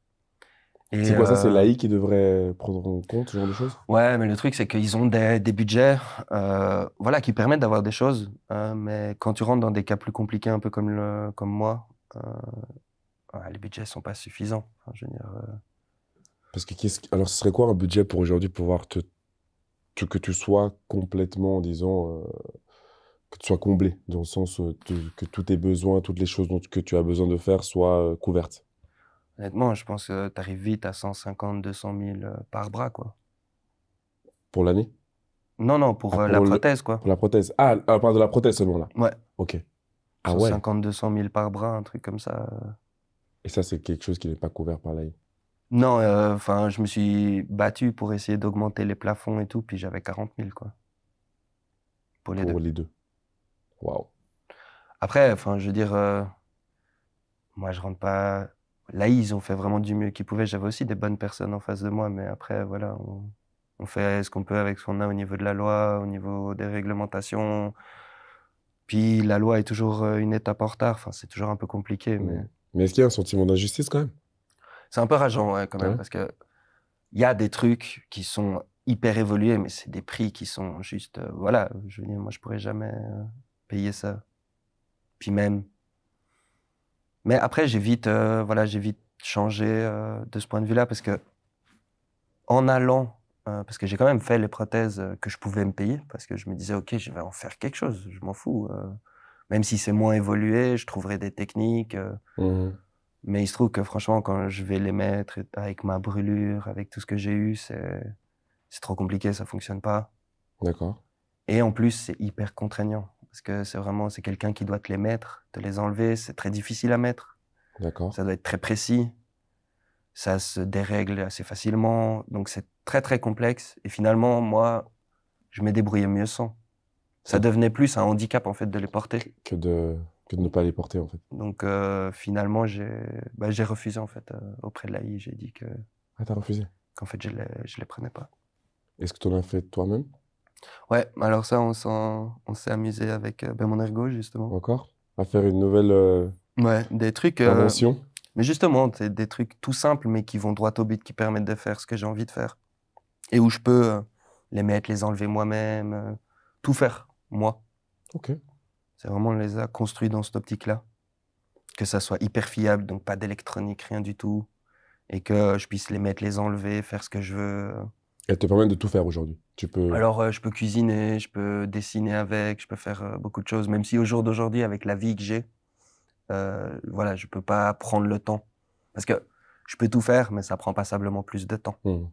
Et C'est quoi ça? C'est l'AI qui devrait prendre en compte ce genre de choses? ouais, mais le truc, c'est qu'ils ont des budgets, voilà, qui permettent d'avoir des choses, mais quand tu rentres dans des cas plus compliqués, un peu comme moi, ouais, les budgets sont pas suffisants. Enfin, je veux dire, Parce que alors, ce serait quoi un budget pour aujourd'hui pouvoir que tu sois complètement, disons, que tu sois comblé, dans le sens que tous tes besoins, toutes les choses que tu as besoin de faire soient couvertes honnêtement, je pense que tu arrives vite à 150, 200 000 par bras, quoi. pour l'année? Non, non, Ah, pour la prothèse, quoi. pour la prothèse. Ah, pardon, la prothèse seulement là. Ouais. Ok. Ah ouais. 150, 200 000 par bras, un truc comme ça. Et ça, c'est quelque chose qui n'est pas couvert par l'AI. Non, enfin, je me suis battu pour essayer d'augmenter les plafonds et tout, puis j'avais 40 000, quoi, pour les deux. Pour les deux. Waouh. Après, enfin, je veux dire, moi, je rentre pas. Là, ils ont fait vraiment du mieux qu'ils pouvaient. J'avais aussi des bonnes personnes en face de moi, mais après, voilà, on fait ce qu'on peut avec ce qu'on a au niveau de la loi, au niveau des réglementations. Puis la loi est toujours une étape en retard. Enfin, c'est toujours un peu compliqué, mais Mais est-ce qu'il y a un sentiment d'injustice quand même? c'est un peu rageant, ouais, quand même, Ouais. parce que il y a des trucs qui sont hyper évolués, mais c'est des prix qui sont juste, voilà, je veux dire, moi, je pourrais jamais payer ça. Puis même. Mais après, voilà, j'ai vite changé de ce point de vue-là, parce que en allant, parce que j'ai quand même fait les prothèses que je pouvais me payer, parce que je me disais, OK, je vais en faire quelque chose, je m'en fous. Même si c'est moins évolué, je trouverai des techniques. Mhm. Mais il se trouve que franchement, quand je vais les mettre avec ma brûlure, avec tout ce que j'ai eu, c'est trop compliqué, ça fonctionne pas. D'accord. Et en plus, c'est hyper contraignant. Parce que c'est quelqu'un qui doit te les mettre, te les enlever. C'est très difficile à mettre. D'accord. Ça doit être très précis. Ça se dérègle assez facilement. Donc, c'est très, très complexe. Et finalement, moi, je me débrouillais mieux sans. Ça devenait plus un handicap, en fait, de les porter. Que de ne pas les porter, en fait. Donc, finalement, j'ai refusé, en fait, auprès de l'AI. J'ai dit Ah, t'as refusé. qu'en fait, je les prenais pas. Est-ce que tu en as fait toi-même? Ouais, alors ça, on s'est amusé avec mon ergo, justement. Encore? À faire une nouvelle Ouais, des trucs. invention? Mais justement, c'est des trucs tout simples, mais qui vont droit au but, qui permettent de faire ce que j'ai envie de faire. Et où je peux les mettre, les enlever moi-même, tout faire, moi. Ok. C'est vraiment, on les a construits dans cette optique-là. Que ça soit hyper fiable, donc pas d'électronique, rien du tout. Et que je puisse les mettre, les enlever, faire ce que je veux. Elle te permet de tout faire aujourd'hui. Tu peux... Alors, je peux cuisiner, je peux dessiner avec, je peux faire beaucoup de choses. Même si au jour d'aujourd'hui, avec la vie que j'ai, voilà, je peux pas prendre le temps. Parce que je peux tout faire, mais ça prend passablement plus de temps. Mhm.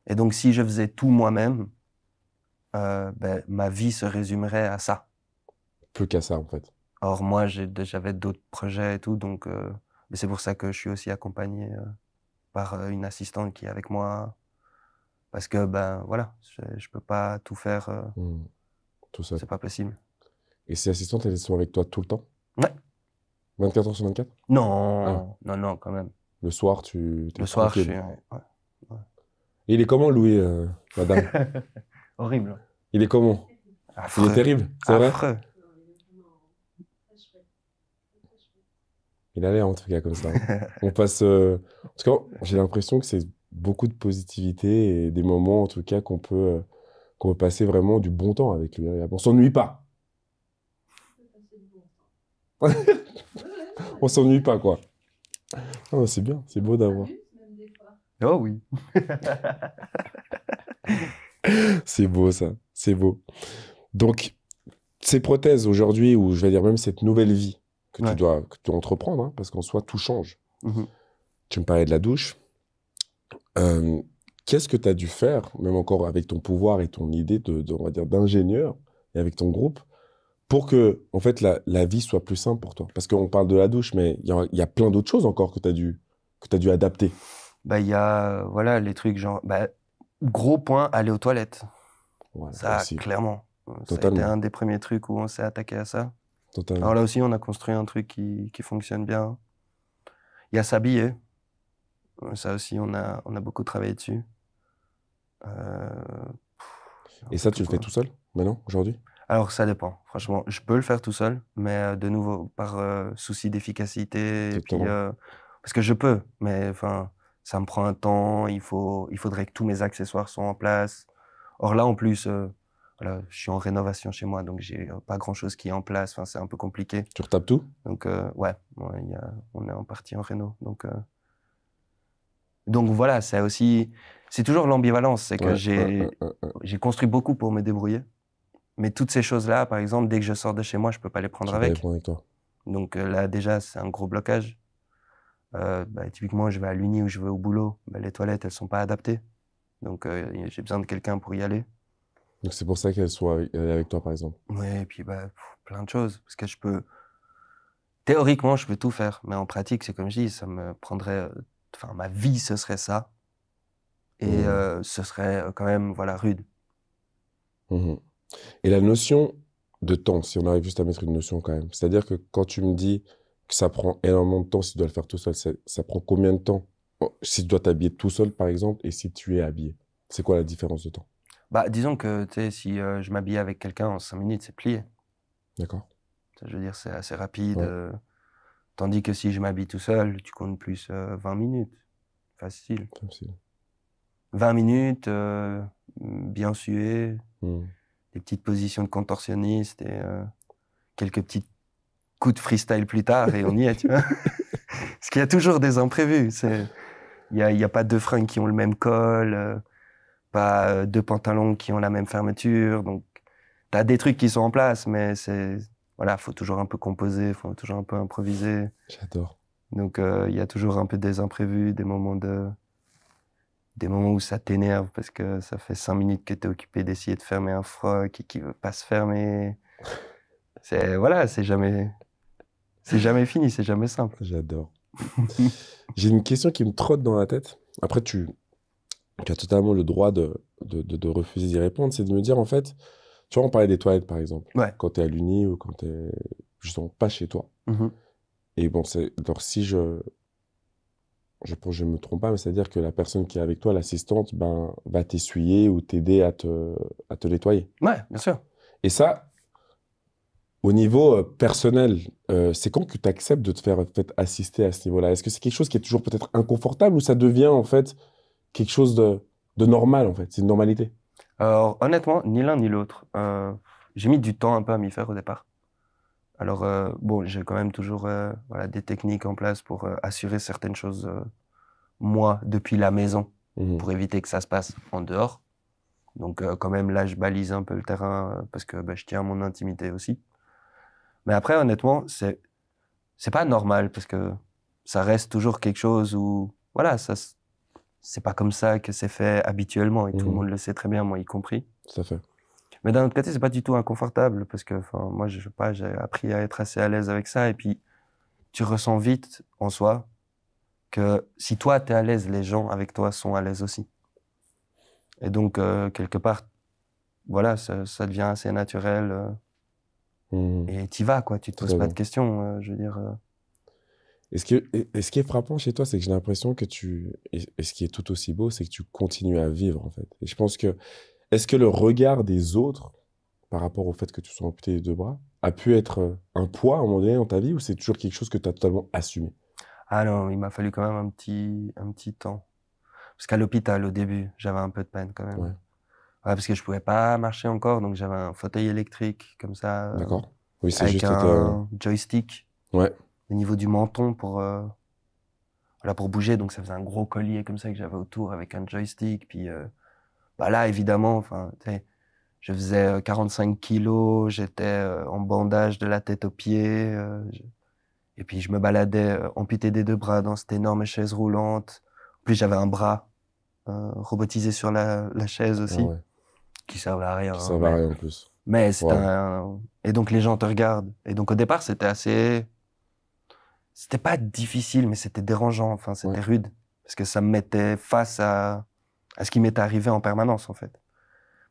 Et donc, si je faisais tout moi-même, ma vie se résumerait à ça. Plus qu'à ça, en fait. Or, moi, j'avais d'autres projets et tout, donc mais c'est pour ça que je suis aussi accompagné par une assistante qui est avec moi. Parce que, voilà, je peux pas tout faire, Mhm. Tout ça. c'est pas possible. Et ces assistantes, elles sont avec toi tout le temps? Ouais. 24 heures sur 24? Non, non, quand même. Le soir, tu Le es soir, je tranquille. suis... ouais. Et il est comment, Louis, madame? Horrible. Il est comment? Il Affreux. est terrible, c'est vrai? Affreux. Il a l'air en tout cas comme ça. On passe. En tout cas, j'ai l'impression que c'est beaucoup de positivité et des moments en tout cas qu'on peut passer vraiment du bon temps avec lui. On s'ennuie pas. On s'ennuie pas, quoi. Ah, c'est bien, c'est beau d'avoir. Oh oui. C'est beau ça, c'est beau. Donc, ces prothèses aujourd'hui, ou je vais dire même cette nouvelle vie que Ouais. tu dois entreprendre, hein, parce qu'en soi, tout change. Mhm. Tu me parlais de la douche. Qu'est-ce que tu as dû faire, même encore avec ton pouvoir et ton idée on va dire, d'ingénieur et avec ton groupe, pour que, en fait, la vie soit plus simple pour toi? Parce qu'on parle de la douche, mais il y a plein d'autres choses encore que tu as dû adapter. Il y a, voilà, les trucs genre, gros point, aller aux toilettes. Voilà, Ça, aussi, clairement. Ça a été totalement. un des premiers trucs où on s'est attaqué à ça. Totalement. Alors là aussi, on a construit un truc qui fonctionne bien. Il y a s'habiller. Ça aussi, on a beaucoup travaillé dessus. Et ça, tu le fais tout seul, maintenant, aujourd'hui? Alors, ça dépend. Franchement, je peux le faire tout seul, mais de nouveau, par souci d'efficacité. Et puis, Exactement. parce que je peux, mais enfin, ça me prend un temps. Il faudrait que tous mes accessoires soient en place. Or là, en plus, voilà, je suis en rénovation chez moi, donc j'ai pas grand-chose qui est en place. Enfin, c'est un peu compliqué. Tu retapes tout? Donc, ouais, on est en partie en réno. Donc voilà, c'est toujours l'ambivalence. C'est que Ouais. j'ai construit beaucoup pour me débrouiller. Mais toutes ces choses-là, par exemple, dès que je sors de chez moi, je peux pas les prendre Tu peux les avec. prendre avec toi. Donc là, déjà, c'est un gros blocage. Typiquement, je vais à l'uni ou je vais au boulot. Les toilettes, elles sont pas adaptées. Donc j'ai besoin de quelqu'un pour y aller. Donc c'est pour ça qu'elles sont avec toi, par exemple. Oui, et puis plein de choses. Parce que théoriquement, je peux tout faire. Mais en pratique, c'est comme je dis, ça me prendrait... Enfin, ma vie, ce serait ça. Et ce serait quand même, voilà, rude. Mhm. Et la notion de temps, si on arrive juste à mettre une notion quand même. C'est-à-dire que quand tu me dis que ça prend énormément de temps si tu dois le faire tout seul, ça prend combien de temps? Si tu dois t'habiller tout seul, par exemple, et si tu es habillé. C'est quoi la différence de temps? Disons que, tu sais, si je m'habille avec quelqu'un en 5 minutes, c'est plié. D'accord? Ça, je veux dire, c'est assez rapide. Ouais. Tandis que si je m'habille tout seul, tu comptes plus 20 minutes. Facile. Comme si- 20 minutes, bien sué, Mhm. des petites positions de contorsionniste et quelques petits coups de freestyle plus tard et on y est, tu vois. Parce qu'il y a toujours des imprévus. y a pas deux fringues qui ont le même col, pas deux pantalons qui ont la même fermeture. Donc, tu as des trucs qui sont en place, mais voilà, faut toujours un peu composer, faut toujours un peu improviser. J'adore. Donc, il y a toujours un peu des imprévus, des moments où ça t'énerve parce que ça fait 5 minutes que tu es occupé d'essayer de fermer un froc et qui veut pas se fermer. Voilà, c'est jamais fini, c'est jamais simple. J'adore. J'ai une question qui me trotte dans la tête. Après, tu as totalement le droit de refuser d'y répondre. C'est de me dire, en fait, tu vois, on parlait des toilettes, par exemple. Ouais. Quand tu es à l'uni ou quand tu es justement pas chez toi. Et bon, alors si je pense que je me trompe pas, mais c'est-à-dire que la personne qui est avec toi, l'assistante, ben, va t'essuyer ou t'aider à te nettoyer. Ouais, bien sûr. Et ça, au niveau personnel, c'est quand que tu acceptes de te faire en fait, assister à ce niveau-là? Est-ce que c'est quelque chose qui est toujours peut-être inconfortable ou ça devient en fait quelque chose de normal en fait? C'est une normalité? Alors, honnêtement, ni l'un ni l'autre. J'ai mis du temps un peu à m'y faire au départ. Alors, bon, j'ai quand même toujours voilà, des techniques en place pour assurer certaines choses, moi, depuis la maison, pour éviter que ça se passe en dehors. Donc, quand même, là, je balise un peu le terrain parce que je tiens à mon intimité aussi. Mais après, honnêtement, c'est pas normal parce que ça reste toujours quelque chose où, voilà, c'est pas comme ça que c'est fait habituellement et tout le monde le sait très bien, moi y compris. Tout à fait. Mais d'un autre côté, c'est pas du tout inconfortable parce que, enfin, moi, je sais pas, j'ai appris à être assez à l'aise avec ça et puis tu ressens vite en soi que si toi t'es à l'aise, les gens avec toi sont à l'aise aussi. Et donc, quelque part, voilà, ça devient assez naturel et t'y vas, quoi. Tu te poses pas de questions, je veux dire. Et ce qui est frappant chez toi, c'est que j'ai l'impression que et ce qui est tout aussi beau, c'est que tu continues à vivre, en fait. Et je pense que, est-ce que le regard des autres, par rapport au fait que tu sois amputé des deux bras, a pu être un poids à un moment donné dans ta vie ou c'est toujours quelque chose que tu as totalement assumé? Ah non, il m'a fallu quand même un petit temps. Parce qu'à l'hôpital, au début, j'avais un peu de peine quand même. Ouais. Ouais, parce que je pouvais pas marcher encore, donc j'avais un fauteuil électrique, comme ça. D'accord. Oui, c'est avec juste un joystick Ouais. au niveau du menton pour bouger. Donc ça faisait un gros collier comme ça que j'avais autour avec un joystick. Puis là, évidemment, enfin, je faisais 45 kilos, j'étais en bandage de la tête aux pieds. Et puis je me baladais amputé des deux bras dans cette énorme chaise roulante. En plus, j'avais un bras robotisé sur la chaise aussi, Ah ouais. qui servait à rien. Qui servait à rien en plus. Mais c'était Wow. Et donc les gens te regardent. Et donc au départ, c'était pas difficile, mais c'était dérangeant. Enfin, c'était rude. Parce que ça me mettait face à ce qui m'était arrivé en permanence, en fait.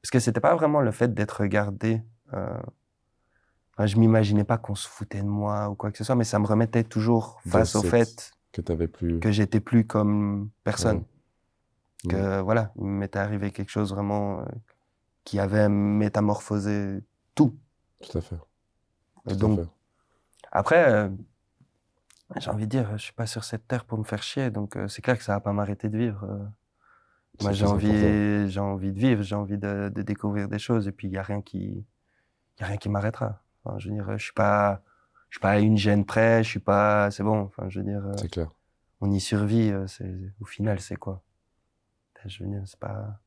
Parce que c'était pas vraiment le fait d'être regardé. Enfin, je m'imaginais pas qu'on se foutait de moi ou quoi que ce soit, mais ça me remettait toujours face au fait que t'avais plus. que j'étais plus comme personne. Ouais. Que voilà, il m'était arrivé quelque chose vraiment qui avait métamorphosé tout. Tout à fait. Et donc, après, j'ai envie de dire, je suis pas sur cette terre pour me faire chier, donc c'est clair que ça va pas m'arrêter de vivre. Moi, j'ai envie de vivre, j'ai envie de découvrir des choses, et puis il y a rien qui m'arrêtera. Enfin, je veux dire, je suis pas à une gêne près, c'est bon. Enfin, je veux dire, c'est clair. On y survit. Au final, c'est quoi? Je veux dire, c'est pas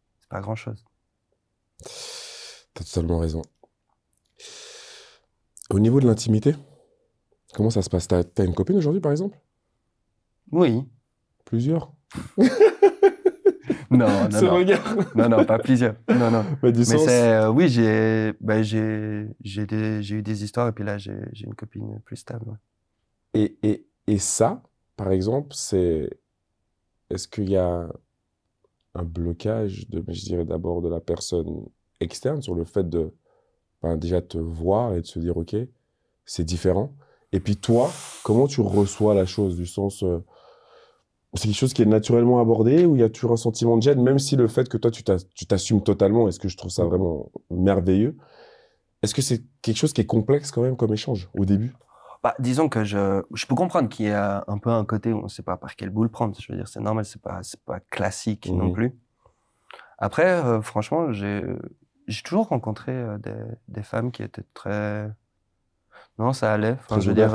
grand chose. T'as totalement raison. Au niveau de l'intimité, comment ça se passe? T'as une copine aujourd'hui, par exemple? Oui. Plusieurs? Non. Non, pas plusieurs. Non. Mais oui, j'ai eu des histoires et puis là, j'ai une copine plus stable. Ouais. Et ça, par exemple, est-ce qu'il y a un blocage je dirais d'abord de la personne externe sur le fait de déjà te voir et de se dire, OK, c'est différent. Et puis toi, comment tu reçois la chose du sens, c'est quelque chose qui est naturellement abordé ou il y a toujours un sentiment de gêne, même si le fait que toi, tu t'assumes totalement, est-ce que je trouve ça vraiment merveilleux. Est-ce que c'est quelque chose qui est complexe quand même comme échange au début? Disons que je peux comprendre qu'il y a un peu un côté où on ne sait pas par quelle boule prendre. Je veux dire, c'est normal, c'est pas classique non plus. Après, franchement, j'ai toujours rencontré des femmes qui étaient très... Non, ça allait. Enfin, je veux dire,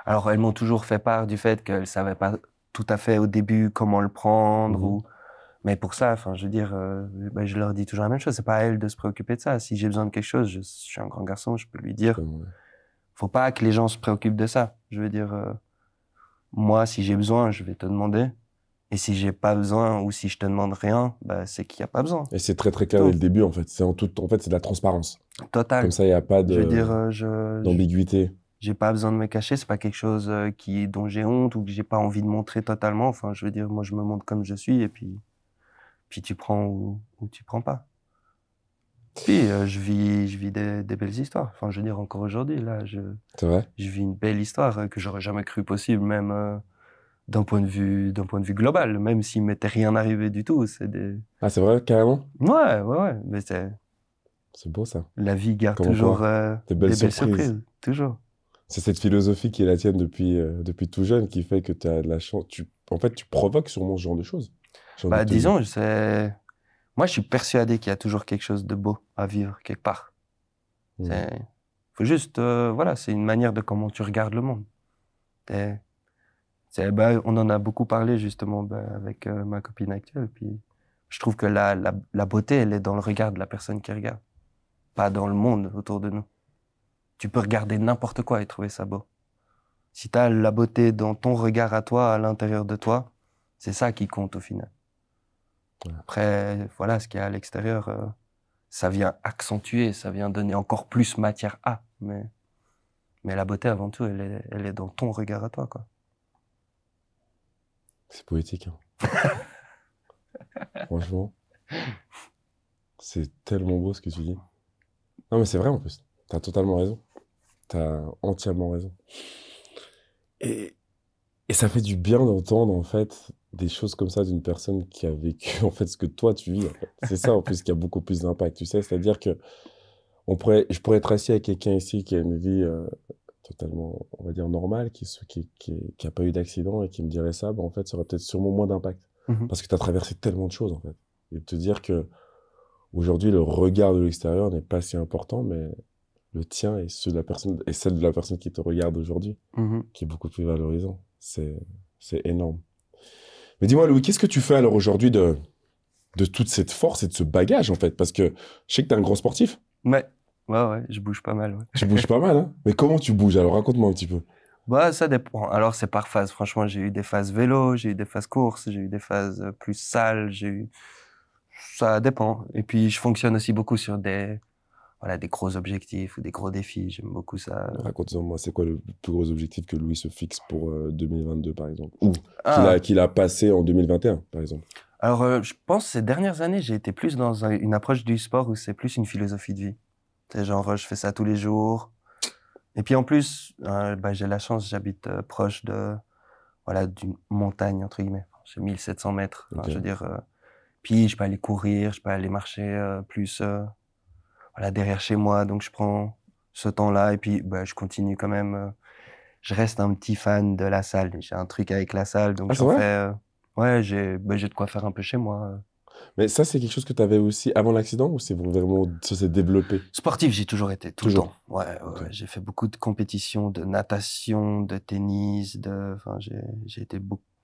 alors elles m'ont toujours fait part du fait qu'elles savaient pas tout à fait au début comment le prendre. Mhm. Mais pour ça, enfin, je veux dire, ben, je leur dis toujours la même chose. C'est pas à elle de se préoccuper de ça. Si j'ai besoin de quelque chose, je suis un grand garçon, je peux lui dire. Ouais. Faut pas que les gens se préoccupent de ça. Je veux dire, moi, si j'ai besoin, je vais te demander. Et si j'ai pas besoin ou si je te demande rien, bah, c'est qu'il y a pas besoin. Et c'est très très clair Tout. dès le début, en fait. En fait, c'est de la transparence. Total. Comme ça, il n'y a pas Je veux dire, d'ambiguïté. j'ai pas besoin de me cacher. C'est pas quelque chose dont j'ai honte ou que j'ai pas envie de montrer totalement. Enfin, je veux dire, moi, je me montre comme je suis et puis tu prends ou tu prends pas. Puis, je vis des belles histoires. Enfin, je veux dire, encore aujourd'hui, là, je C'est vrai? vis une belle histoire que j'aurais jamais cru possible, même d'un point de vue global. Même s'il m'était rien arrivé du tout, c'est des... Ah, c'est vrai, carrément? Ouais. Mais C'est beau, ça. la vie garde Comme toujours quoi, des belles des belles surprises. surprises. Toujours. C'est cette philosophie qui est la tienne depuis tout jeune qui fait que tu as de la chance. En fait, tu provoques sûrement ce genre de choses. J'ai envie Bah, de te dire. disons, moi, je suis persuadé qu'il y a toujours quelque chose de beau à vivre quelque part. Mhm. Faut juste, voilà, c'est une manière de comment tu regardes le monde. Et bah, on en a beaucoup parlé justement bah, avec ma copine actuelle. Puis je trouve que la beauté, elle est dans le regard de la personne qui regarde, pas dans le monde autour de nous. Tu peux regarder n'importe quoi et trouver ça beau. Si tu as la beauté dans ton regard à toi, à l'intérieur de toi, c'est ça qui compte au final. Ouais. Après, voilà, ce qu'il y a à l'extérieur, ça vient accentuer, ça vient donner encore plus matière à. Mais la beauté, avant tout, elle est dans ton regard à toi, quoi. C'est poétique, hein. Franchement, c'est tellement beau ce que tu dis. Non, mais c'est vrai en plus. Tu as totalement raison. Tu as entièrement raison. Et, et ça fait du bien d'entendre en fait des choses comme ça d'une personne qui a vécu en fait ce que toi tu vis en fait. C'est ça en plus qui a beaucoup plus d'impact, tu sais. C'est-à-dire que je pourrais être assis avec quelqu'un ici qui a une vie totalement, on va dire, normale, qui a pas eu d'accident et qui me dirait ça, bah, en fait, ça aurait peut-être sûrement moins d'impact. Mhm. Parce que tu as traversé tellement de choses en fait. Et de te dire que aujourd'hui, le regard de l'extérieur n'est pas si important, mais le tien et ceux de la personne, et celle de la personne qui te regarde aujourd'hui, Mhm. qui est beaucoup plus valorisant. C'est énorme. Mais dis-moi, Louis, qu'est-ce que tu fais alors aujourd'hui de toute cette force et de ce bagage, en fait? Parce que je sais que tu es un grand sportif. Ouais, je bouge pas mal, ouais. Tu bouges pas mal, hein? Mais comment tu bouges? Alors, raconte-moi un petit peu. Bah, ça dépend. Alors, c'est par phase. Franchement, j'ai eu des phases vélo, j'ai eu des phases course, j'ai eu des phases plus salles, ça dépend. Et puis, je fonctionne aussi beaucoup sur voilà, des gros objectifs ou des gros défis. J'aime beaucoup ça. Raconte-moi, c'est quoi le plus gros objectif que Louis se fixe pour 2022, par exemple? Ou Ah, qu'il a passé en 2021, par exemple? alors, je pense ces dernières années, j'ai été plus dans une approche du sport où c'est plus une philosophie de vie. C'est genre, je fais ça tous les jours. Et puis en plus, bah, j'ai la chance, j'habite proche voilà, d'une montagne, entre guillemets. J'ai 1700 mètres. Enfin, Ok. je veux dire, puis je peux aller courir, je peux aller marcher plus voilà, derrière chez moi. Donc je prends ce temps-là et puis bah, je continue quand même. Je reste un petit fan de la salle. J'ai un truc avec la salle, donc Ah, c'est j'en vrai? fais. Ouais, j'ai de quoi faire un peu chez moi. Mais ça, c'est quelque chose que tu avais aussi avant l'accident ou c'est vraiment, ça s'est développé? Sportif, j'ai toujours été, tout le temps. Toujours. Ouais. Ok. J'ai fait beaucoup de compétitions, de natation, de tennis, enfin, j'ai été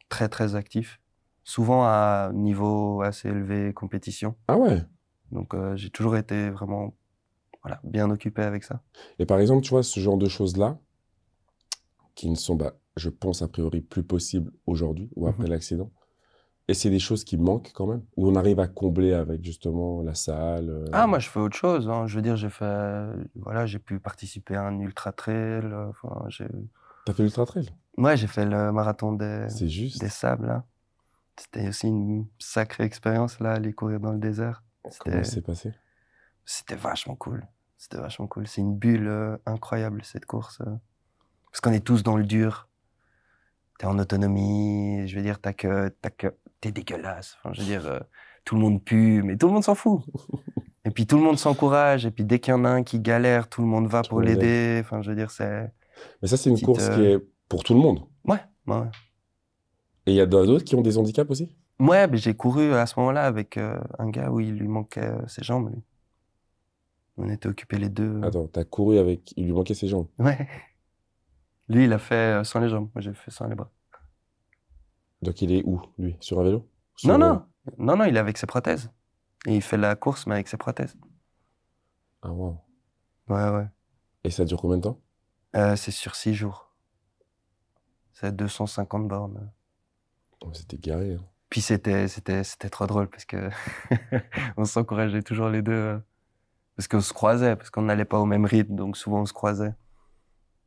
très, très actif. Souvent à niveau assez élevé, compétition. Ah ouais. Donc, j'ai toujours été vraiment, voilà, bien occupé avec ça. Et par exemple, tu vois, ce genre de choses-là, qui ne sont, bah, je pense, a priori plus possibles aujourd'hui ou après Mhm. l'accident. Et c'est des choses qui manquent quand même, où on arrive à combler avec justement la salle. Ah, moi, je fais autre chose, hein. Je veux dire, voilà, j'ai pu participer à un ultra trail. Enfin, T'as fait l'ultra trail? ouais, j'ai fait le marathon C'est des juste. sables, là. C'était aussi une sacrée expérience, là, aller courir dans le désert. Comment C'était, c'est passé? c'était vachement cool. C'était vachement cool. C'est une bulle incroyable, cette course. Parce qu'on est tous dans le dur. T'es en autonomie. Je veux dire, t'es dégueulasse. Enfin, je veux dire, tout le monde pue, mais tout le monde s'en fout. Et puis tout le monde s'encourage. Et puis dès qu'il y en a un qui galère, tout le monde va Tout pour le monde l'aide. l'aider. Enfin, je veux dire, c'est Mais ça, c'est une petite. course qui est pour tout le monde. Ouais. Et il y a d'autres qui ont des handicaps aussi? Ouais, mais j'ai couru à ce moment-là avec un gars où il lui manquait ses jambes, lui. On était occupés les deux. Attends, t'as couru avec. Il lui manquait ses jambes. Ouais. Lui, il a fait sans les jambes. Moi, j'ai fait sans les bras. Donc il est où, lui? Sur un vélo? Non, non, non, non, il est avec ses prothèses. Et il fait la course, mais avec ses prothèses. Ah, wow. Ouais, ouais. Et ça dure combien de temps? C'est sur 6 jours. C'est 250 bornes. Oh, c'était garé, hein. Puis c'était trop drôle parce que on s'encourageait toujours les deux. Parce qu'on se croisait, parce qu'on n'allait pas au même rythme, donc souvent on se croisait.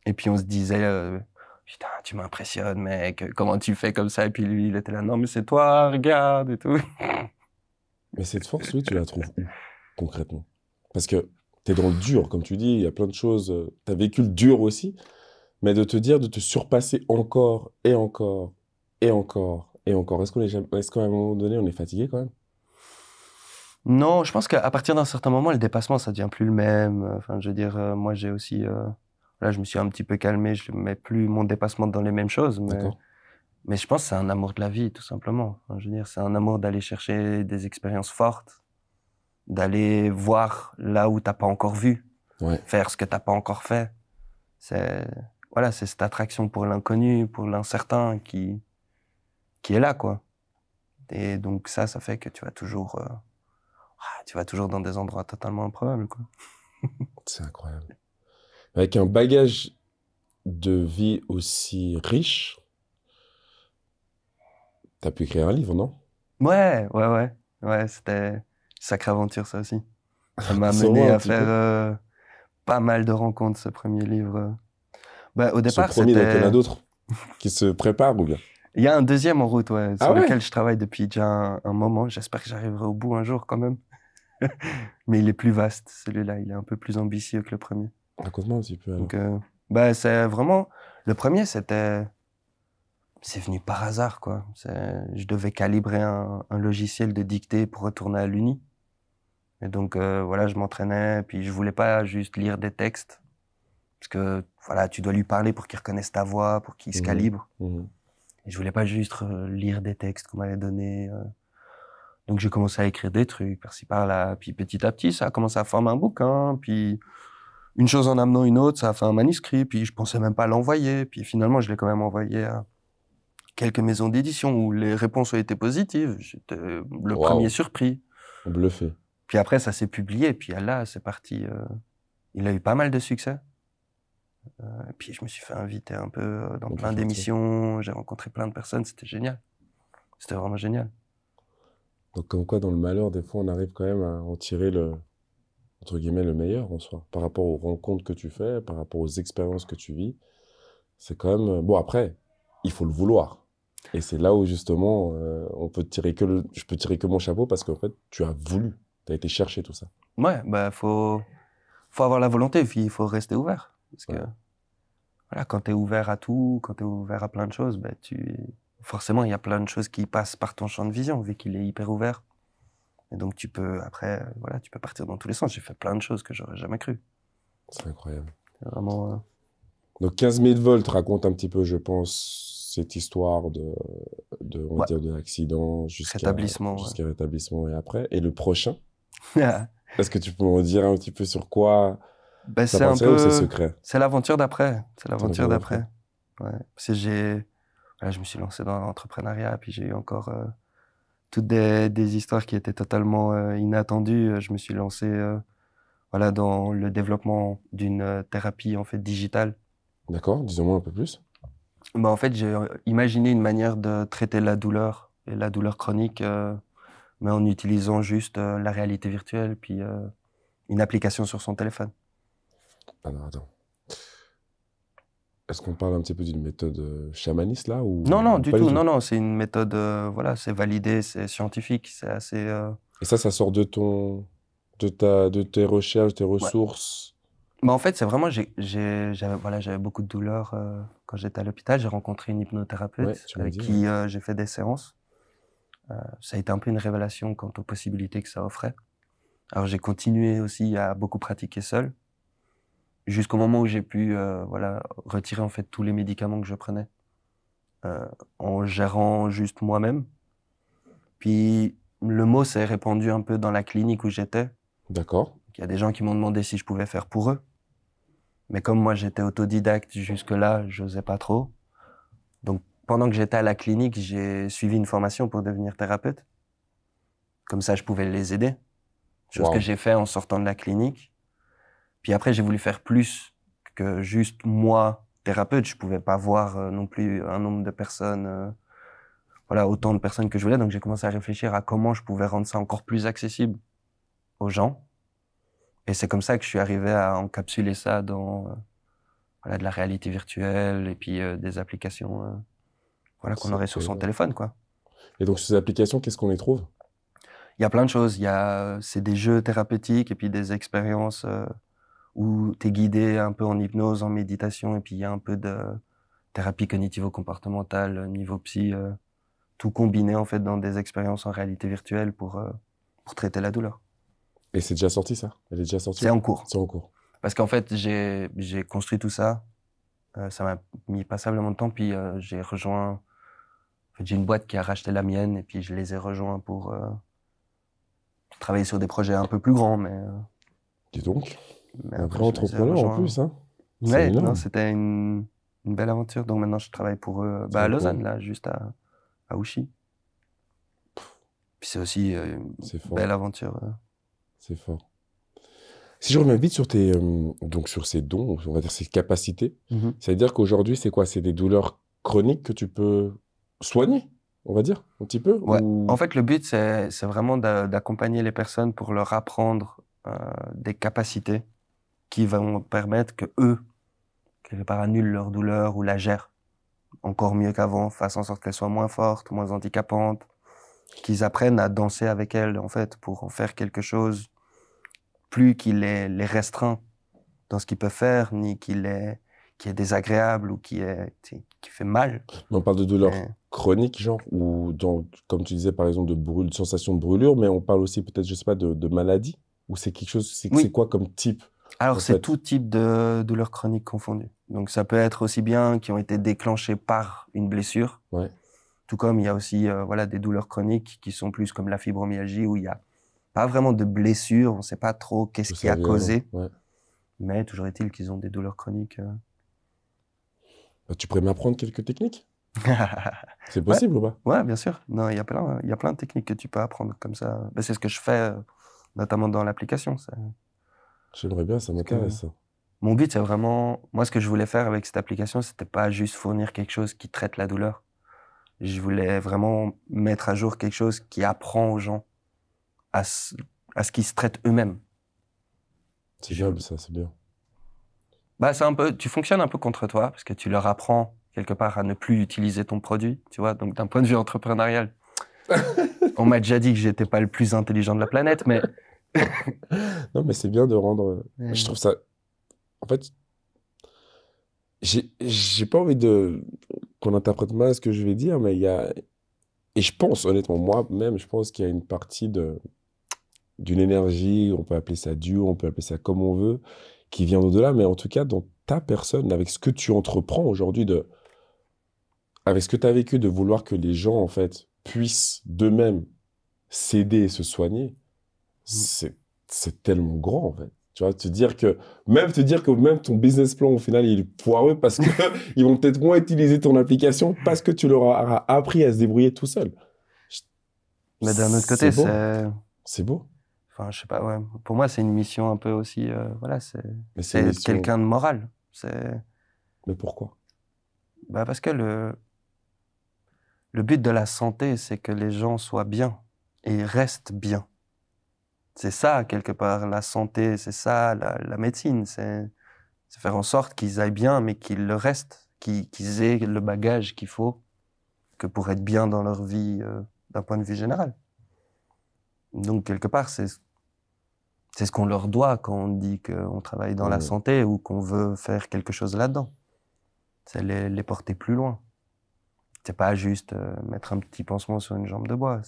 Et puis on se disait, putain, tu m'impressionnes, mec, comment tu fais comme ça? Et puis lui, il était là, non, mais c'est toi, regarde, et tout. Mais cette force, lui, tu la trouves où, concrètement? Parce que t'es dans le dur, comme tu dis, il y a plein de choses. T'as vécu le dur aussi, mais de te dire de te surpasser encore et encore et encore et encore. Est-ce qu'à un moment donné, on est fatigué quand même? Non, je pense qu'à partir d'un certain moment, le dépassement, ça devient plus le même. Enfin, je veux dire, moi, j'ai aussi, là, je me suis un petit peu calmé, je mets plus mon dépassement dans les mêmes choses, D'accord? mais je pense que c'est un amour de la vie, tout simplement. Enfin, je veux dire, c'est un amour d'aller chercher des expériences fortes, d'aller voir là où t'as pas encore vu, Ouais. faire ce que t'as pas encore fait. C'est, voilà, c'est cette attraction pour l'inconnu, pour l'incertain qui est là, quoi. Et donc ça fait que tu vas toujours dans des endroits totalement improbables, quoi. C'est incroyable. Avec un bagage de vie aussi riche, t'as pu écrire un livre, non? Ouais, ouais, ouais. Ouais, c'était une sacrée aventure, ça aussi. Ça m'a Raconte-moi mené un à petit faire peu. pas mal de rencontres, ce premier livre. Bah, au Ce départ, premier, donc il y en a c'était... d'autres qui se préparent ou bien? Il y a un deuxième en route, ouais, Ah sur ouais? lequel je travaille depuis déjà un moment. J'espère que j'arriverai au bout un jour, quand même. Mais il est plus vaste, celui-là. Il est un peu plus ambitieux que le premier. Raconte-moi un petit peu alors. Donc, bah, c'est vraiment... Le premier, c'était... C'est venu par hasard, quoi. Je devais calibrer un logiciel de dictée pour retourner à l'Uni. Et donc, voilà, je m'entraînais, puis je voulais pas juste lire des textes, parce que, voilà, tu dois lui parler pour qu'il reconnaisse ta voix, pour qu'il se Mhm, calibre. mhm. Et je voulais pas juste lire des textes qu'on m'avait donnés. Donc, j'ai commencé à écrire des trucs, par-ci, par-là. Puis, petit à petit, ça a commencé à former un bouquin. Puis, une chose en amenant une autre, ça a fait un manuscrit. Puis, je pensais même pas l'envoyer. Puis, finalement, je l'ai quand même envoyé à quelques maisons d'édition où les réponses ont été positives. J'étais le premier Waouh, surpris. bluffé. Puis après, ça s'est publié. Puis là, c'est parti. Il a eu pas mal de succès. Et puis je me suis fait inviter un peu dans On peut plein faire ça. d'émissions. J'ai rencontré plein de personnes. C'était génial. C'était vraiment génial. Donc comme quoi, dans le malheur, des fois, on arrive quand même à en tirer entre guillemets, le meilleur en soi. Par rapport aux rencontres que tu fais, par rapport aux expériences que tu vis. C'est quand même... Bon, après, il faut le vouloir. Et c'est là où, justement, je peux tirer que mon chapeau parce qu'en fait, tu as voulu. Tu as été chercher tout ça. Ouais, bah faut avoir la volonté. Puis il faut rester ouvert. Parce que Ouais. voilà, quand t'es ouvert à tout, quand t'es ouvert à plein de choses, bah forcément il y a plein de choses qui passent par ton champ de vision vu qu'il est hyper ouvert. Et donc tu peux après, voilà, tu peux partir dans tous les sens. J'ai fait plein de choses que j'aurais jamais cru. C'est incroyable. C'est vraiment. Donc 15 000 volts raconte un petit peu, je pense, cette histoire on va Ouais, dire, de l'accident rétablissement. jusqu'à rétablissement et après. Et le prochain, Ouais. est-ce que tu peux m'en dire un petit peu sur quoi Ben, ça c'est un partirait ou c'est peu, secret? c'est l'aventure d'après. C'est T'en as l'aventure besoin après? d'après. Ouais. Parce que voilà, je me suis lancé dans l'entrepreneuriat, puis j'ai eu encore toutes des histoires qui étaient totalement inattendues. Je me suis lancé, voilà, dans le développement d'une thérapie en fait digitale. D'accord, disons-moi un peu plus. Ben, en fait, j'ai imaginé une manière de traiter la douleur et la douleur chronique, mais en utilisant juste la réalité virtuelle, puis une application sur son téléphone. Alors attends. Est-ce qu'on parle un petit peu d'une méthode chamaniste là Non, non, ou du pas du tout. tout? Non, non, c'est une méthode, voilà, c'est validé, c'est scientifique, c'est assez. Et ça sort de tes recherches, tes Ouais. ressources. Mais en fait, c'est vraiment, j'avais beaucoup de douleurs quand j'étais à l'hôpital. J'ai rencontré une Ouais, hypnothérapeute tu m'as avec dit, ouais. qui j'ai fait des séances. Ça a été un peu une révélation quant aux possibilités que ça offrait. Alors, j'ai continué aussi à beaucoup pratiquer seul, jusqu'au moment où j'ai pu, voilà, retirer en fait tous les médicaments que je prenais, euh, en gérant juste moi-même. Puis, le mot s'est répandu un peu dans la clinique où j'étais. D'accord. Il y a des gens qui m'ont demandé si je pouvais faire pour eux. Mais comme moi, j'étais autodidacte jusque-là, j'osais pas trop. Donc, pendant que j'étais à la clinique, j'ai suivi une formation pour devenir thérapeute. Comme ça, je pouvais les aider. Chose que j'ai fait en sortant de la clinique. Puis après, j'ai voulu faire plus que juste moi, thérapeute. Je pouvais pas voir non plus un nombre de personnes, voilà, autant de personnes que je voulais. Donc, j'ai commencé à réfléchir à comment je pouvais rendre ça encore plus accessible aux gens. Et c'est comme ça que je suis arrivé à encapsuler ça dans voilà, de la réalité virtuelle et puis des applications voilà, qu'on aurait sur son téléphone, quoi. Et donc, sur ces applications, qu'est-ce qu'on y trouve? Il y a plein de choses. C'est des jeux thérapeutiques et puis des expériences où tu es guidé un peu en hypnose, en méditation, et puis il y a un peu de thérapie cognitivo-comportementale, niveau psy, tout combiné en fait dans des expériences en réalité virtuelle pour traiter la douleur. Et c'est déjà sorti, ça? Elle est déjà sortie? C'est en cours. C'est en cours. Parce qu'en fait, j'ai construit tout ça. Ça m'a mis passablement de temps, puis j'ai rejoint... En fait, j'ai une boîte qui a racheté la mienne, et puis je les ai rejoints pour travailler sur des projets un peu plus grands, mais... Dis donc, un après, vrai entrepreneur en plus, hein? Ouais, non, c'était une belle aventure. Donc maintenant, je travaille pour eux à Lausanne, là, juste à Ouchy. Puis c'est aussi une belle aventure. C'est fort. Si je reviens vite sur donc sur ces dons, on va dire ces capacités, ça veut dire qu'aujourd'hui, c'est quoi? C'est des douleurs chroniques que tu peux soigner, on va dire, un petit peu? Ouais. En fait, le but, c'est vraiment d'accompagner les personnes pour leur apprendre des capacités qui vont permettre que eux, quelque part, annulent leur douleur ou la gèrent encore mieux qu'avant, fassent en sorte qu'elle soit moins forte, moins handicapante, qu'ils apprennent à danser avec elle, en fait, pour en faire quelque chose plus qui les restreint dans ce qu'ils peuvent faire, ni qui est désagréable ou qui fait mal. Mais on parle de douleur chronique, genre, ou comme tu disais, par exemple, de sensation de brûlure, mais on parle aussi peut-être, je sais pas, de maladie, ou c'est quelque chose, c'est quoi comme type? Alors, c'est tout type de douleurs chroniques confondues. Donc, ça peut être aussi bien qui ont été déclenchées par une blessure. Ouais. Tout comme il y a aussi voilà, des douleurs chroniques qui sont plus comme la fibromyalgie, où il n'y a pas vraiment de blessure, on ne sait pas trop qu'est-ce qui a causé. Ouais. Mais toujours est-il qu'ils ont des douleurs chroniques. Tu pourrais m'apprendre quelques techniques? C'est possible ou pas? Ouais, bien sûr. Non, il y a plein de techniques que tu peux apprendre comme ça. Ben, c'est ce que je fais, notamment dans l'application. J'aimerais bien, ça m'intéresse. Mon but, c'est vraiment... Moi, ce que je voulais faire avec cette application, c'était pas juste fournir quelque chose qui traite la douleur. Je voulais vraiment mettre à jour quelque chose qui apprend aux gens à ce qu'ils se traitent eux-mêmes. C'est bien, ça, c'est bien. Bah, tu fonctionnes un peu contre toi, parce que tu leur apprends quelque part à ne plus utiliser ton produit, tu vois. Donc, d'un point de vue entrepreneurial, on m'a déjà dit que j'étais pas le plus intelligent de la planète, mais... Non, mais c'est bien de rendre... Je trouve ça... En fait, j'ai pas envie qu'on interprète mal ce que je vais dire, mais il y a... Et je pense, honnêtement, moi-même, je pense qu'il y a une partie d'une énergie, on peut appeler ça Dieu, on peut appeler ça comme on veut, qui vient au-delà, mais en tout cas, dans ta personne, avec ce que tu entreprends aujourd'hui, avec ce que tu as vécu, de vouloir que les gens, en fait, puissent d'eux-mêmes s'aider et se soigner, c'est tellement grand, en fait. Tu vois, te dire que même ton business plan, au final, il est poireux parce qu'ils vont peut-être moins utiliser ton application parce que tu leur auras appris à se débrouiller tout seul. Mais d'un autre côté, c'est beau. Enfin, je sais pas, ouais. Pour moi, c'est une mission un peu aussi, voilà, c'est quelqu'un de moral. Mais pourquoi? Bah parce que le but de la santé, c'est que les gens soient bien et restent bien. C'est ça, quelque part, la santé, c'est ça, la médecine, c'est faire en sorte qu'ils aillent bien, mais qu'ils le restent, qu'ils aient le bagage qu'il faut que pour être bien dans leur vie d'un point de vue général. Donc, quelque part, c'est ce qu'on leur doit quand on dit qu'on travaille dans la santé ou qu'on veut faire quelque chose là-dedans. C'est les porter plus loin. C'est pas juste mettre un petit pansement sur une jambe de bois.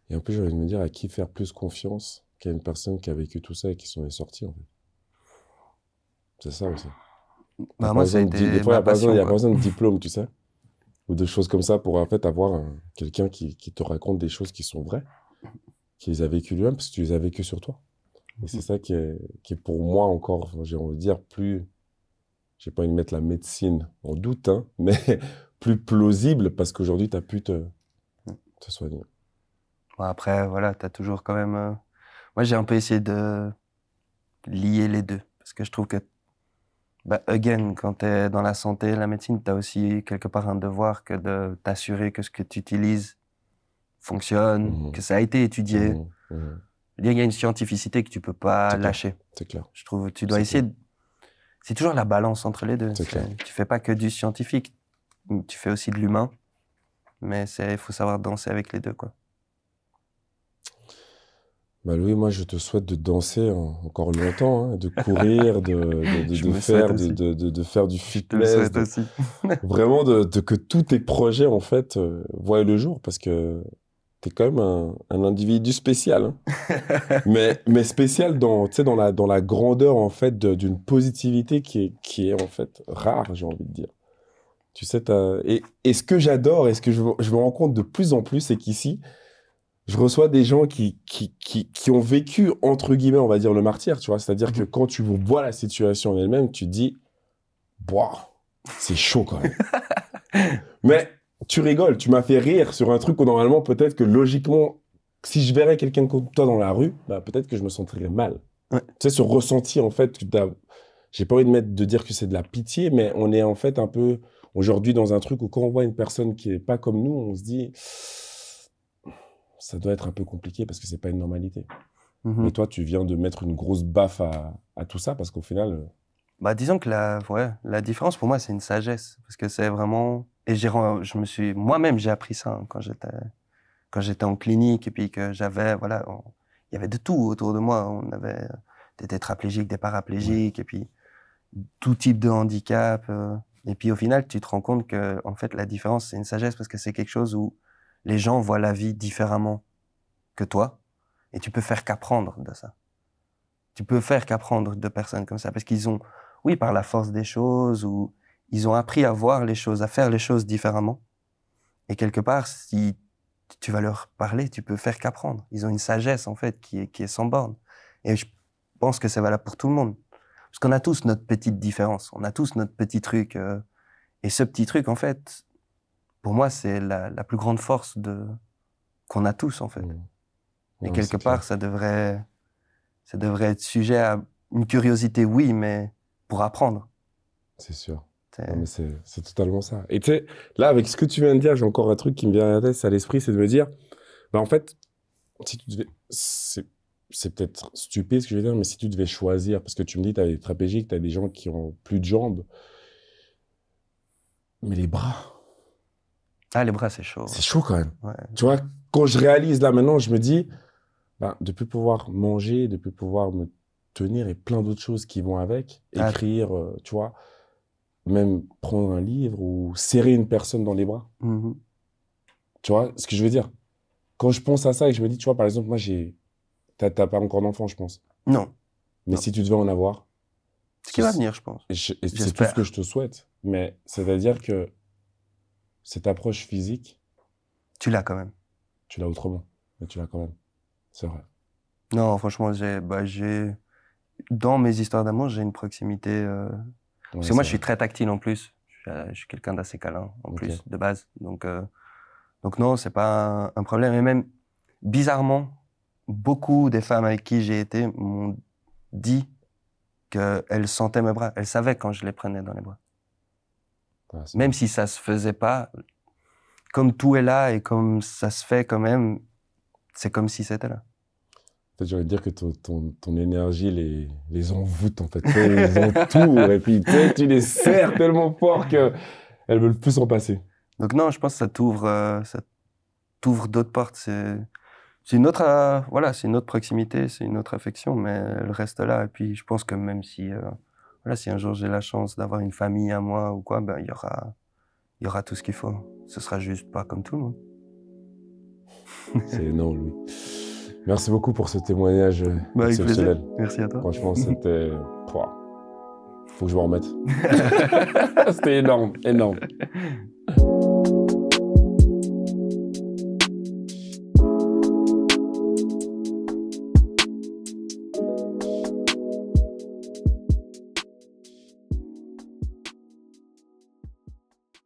Et en plus, j'ai envie de me dire à qui faire plus confiance qu'à une personne qui a vécu tout ça et qui s'en est sortie, en fait. C'est ça aussi. Bah, moi, des fois, il n'y a pas besoin de diplôme, tu sais, ou de choses comme ça pour en fait avoir quelqu'un qui te raconte des choses qui sont vraies, qui les a vécues lui-même, parce que tu les as vécues sur toi. Et c'est ça qui est pour moi encore, j'ai envie de dire, plus, j'ai pas envie de mettre la médecine en doute, hein, mais plus plausible parce qu'aujourd'hui, tu as pu te soigner. Bon, après, voilà, tu as toujours quand même... Moi, j'ai un peu essayé de lier les deux. Parce que je trouve que, again, quand tu es dans la santé, la médecine, tu as aussi quelque part un devoir que de t'assurer que ce que tu utilises fonctionne, que ça a été étudié. Il y a une scientificité que tu peux pas lâcher. C'est clair. Je trouve que tu dois essayer... C'est toujours la balance entre les deux. C'est clair. Tu fais pas que du scientifique, tu fais aussi de l'humain. Mais il faut savoir danser avec les deux, quoi. Bah Louis, moi je te souhaite de danser encore longtemps, hein, de courir, de faire du fitness. Je te le souhaite aussi. Vraiment que tous tes projets en fait voient le jour parce que t'es quand même un individu spécial, hein. mais spécial dans la grandeur en fait d'une positivité qui est en fait rare, j'ai envie de dire. Tu sais, et ce que j'adore et ce que je me rends compte de plus en plus, c'est qu'ici, je reçois des gens qui ont vécu, entre guillemets, on va dire, le martyr, tu vois. C'est-à-dire que quand tu vois la situation en elle-même, tu te dis, boah, c'est chaud quand même. Mais tu rigoles, tu m'as fait rire sur un truc où normalement, peut-être que logiquement, si je verrais quelqu'un comme toi dans la rue, bah, peut-être que je me sentirais mal. Ouais. Tu sais, ce ressenti, en fait, j'ai pas envie de dire que c'est de la pitié, mais on est en fait un peu aujourd'hui dans un truc où quand on voit une personne qui est pas comme nous, on se dit... ça doit être un peu compliqué parce que c'est pas une normalité. Mais toi, tu viens de mettre une grosse baffe à tout ça parce qu'au final... disons que la différence pour moi, c'est une sagesse. Parce que c'est vraiment... Et moi-même, j'ai appris ça hein, quand j'étais en clinique et puis que j'avais... Voilà, il y avait de tout autour de moi. On avait des tétraplégiques, des paraplégiques et puis tout type de handicap. Et puis au final, tu te rends compte que en fait, la différence, c'est une sagesse parce que c'est quelque chose où les gens voient la vie différemment que toi, et tu peux faire qu'apprendre de ça. Tu peux faire qu'apprendre de personnes comme ça, parce qu'ils ont, oui, par la force des choses, ou ils ont appris à voir les choses, à faire les choses différemment. Et quelque part, si tu vas leur parler, tu peux faire qu'apprendre. Ils ont une sagesse, en fait, qui est sans borne. Et je pense que c'est valable pour tout le monde. Parce qu'on a tous notre petite différence, on a tous notre petit truc. Et ce petit truc, en fait, pour moi, c'est la plus grande force qu'on a tous, en fait. Et quelque part, ça devrait être sujet à une curiosité, oui, mais pour apprendre. C'est sûr. Non, mais c'est totalement ça. Et tu sais, là, avec ce que tu viens de dire, j'ai encore un truc qui me vient à la tête, à l'esprit, c'est de me dire, en fait, si tu devais... C'est peut-être stupide ce que je vais dire, mais si tu devais choisir, parce que tu me dis, tu as des tétraplégiques, tu as des gens qui ont plus de jambes, mais les bras... Ah, les bras, c'est chaud. C'est chaud quand même. Ouais. Tu vois, quand je réalise là maintenant, je me dis, de plus pouvoir manger, de plus pouvoir me tenir et plein d'autres choses qui vont avec, écrire, tu vois, même prendre un livre ou serrer une personne dans les bras. Tu vois ce que je veux dire? Quand je pense à ça et je me dis, tu vois, par exemple, moi, t'as pas encore d'enfant, je pense. Non. Mais si tu devais en avoir... Ce qui va venir, je pense. Et c'est tout ce que je te souhaite. Mais c'est-à-dire que cette approche physique... Tu l'as quand même. Tu l'as autrement, mais tu l'as quand même. C'est vrai. Non, franchement, dans mes histoires d'amour, j'ai une proximité... Parce que moi, je suis très tactile en plus. Je suis quelqu'un d'assez câlin, en plus, de base. Donc non, c'est pas un problème. Et même, bizarrement, beaucoup des femmes avec qui j'ai été m'ont dit qu'elles sentaient mes bras. Elles savaient quand je les prenais dans les bras. Même si ça se faisait pas, comme tout est là et comme ça se fait quand même, c'est comme si c'était là. Peut-être j'ai envie de dire que ton énergie les envoûte, en fait. Ils entourent et puis tu les serres tellement fort qu'elles veulent plus s'en passer. Donc non, je pense que ça t'ouvre d'autres portes. C'est une autre, c'est une autre proximité, c'est une autre affection, mais elle reste là. Et puis je pense que même si, si un jour j'ai la chance d'avoir une famille à moi ou quoi, il y aura tout ce qu'il faut. Ce sera juste pas comme tout le monde. C'est énorme, Louis. Merci beaucoup pour ce témoignage exceptionnel. Merci à toi. Franchement, c'était... Faut que je m'en remette. C'était énorme, énorme.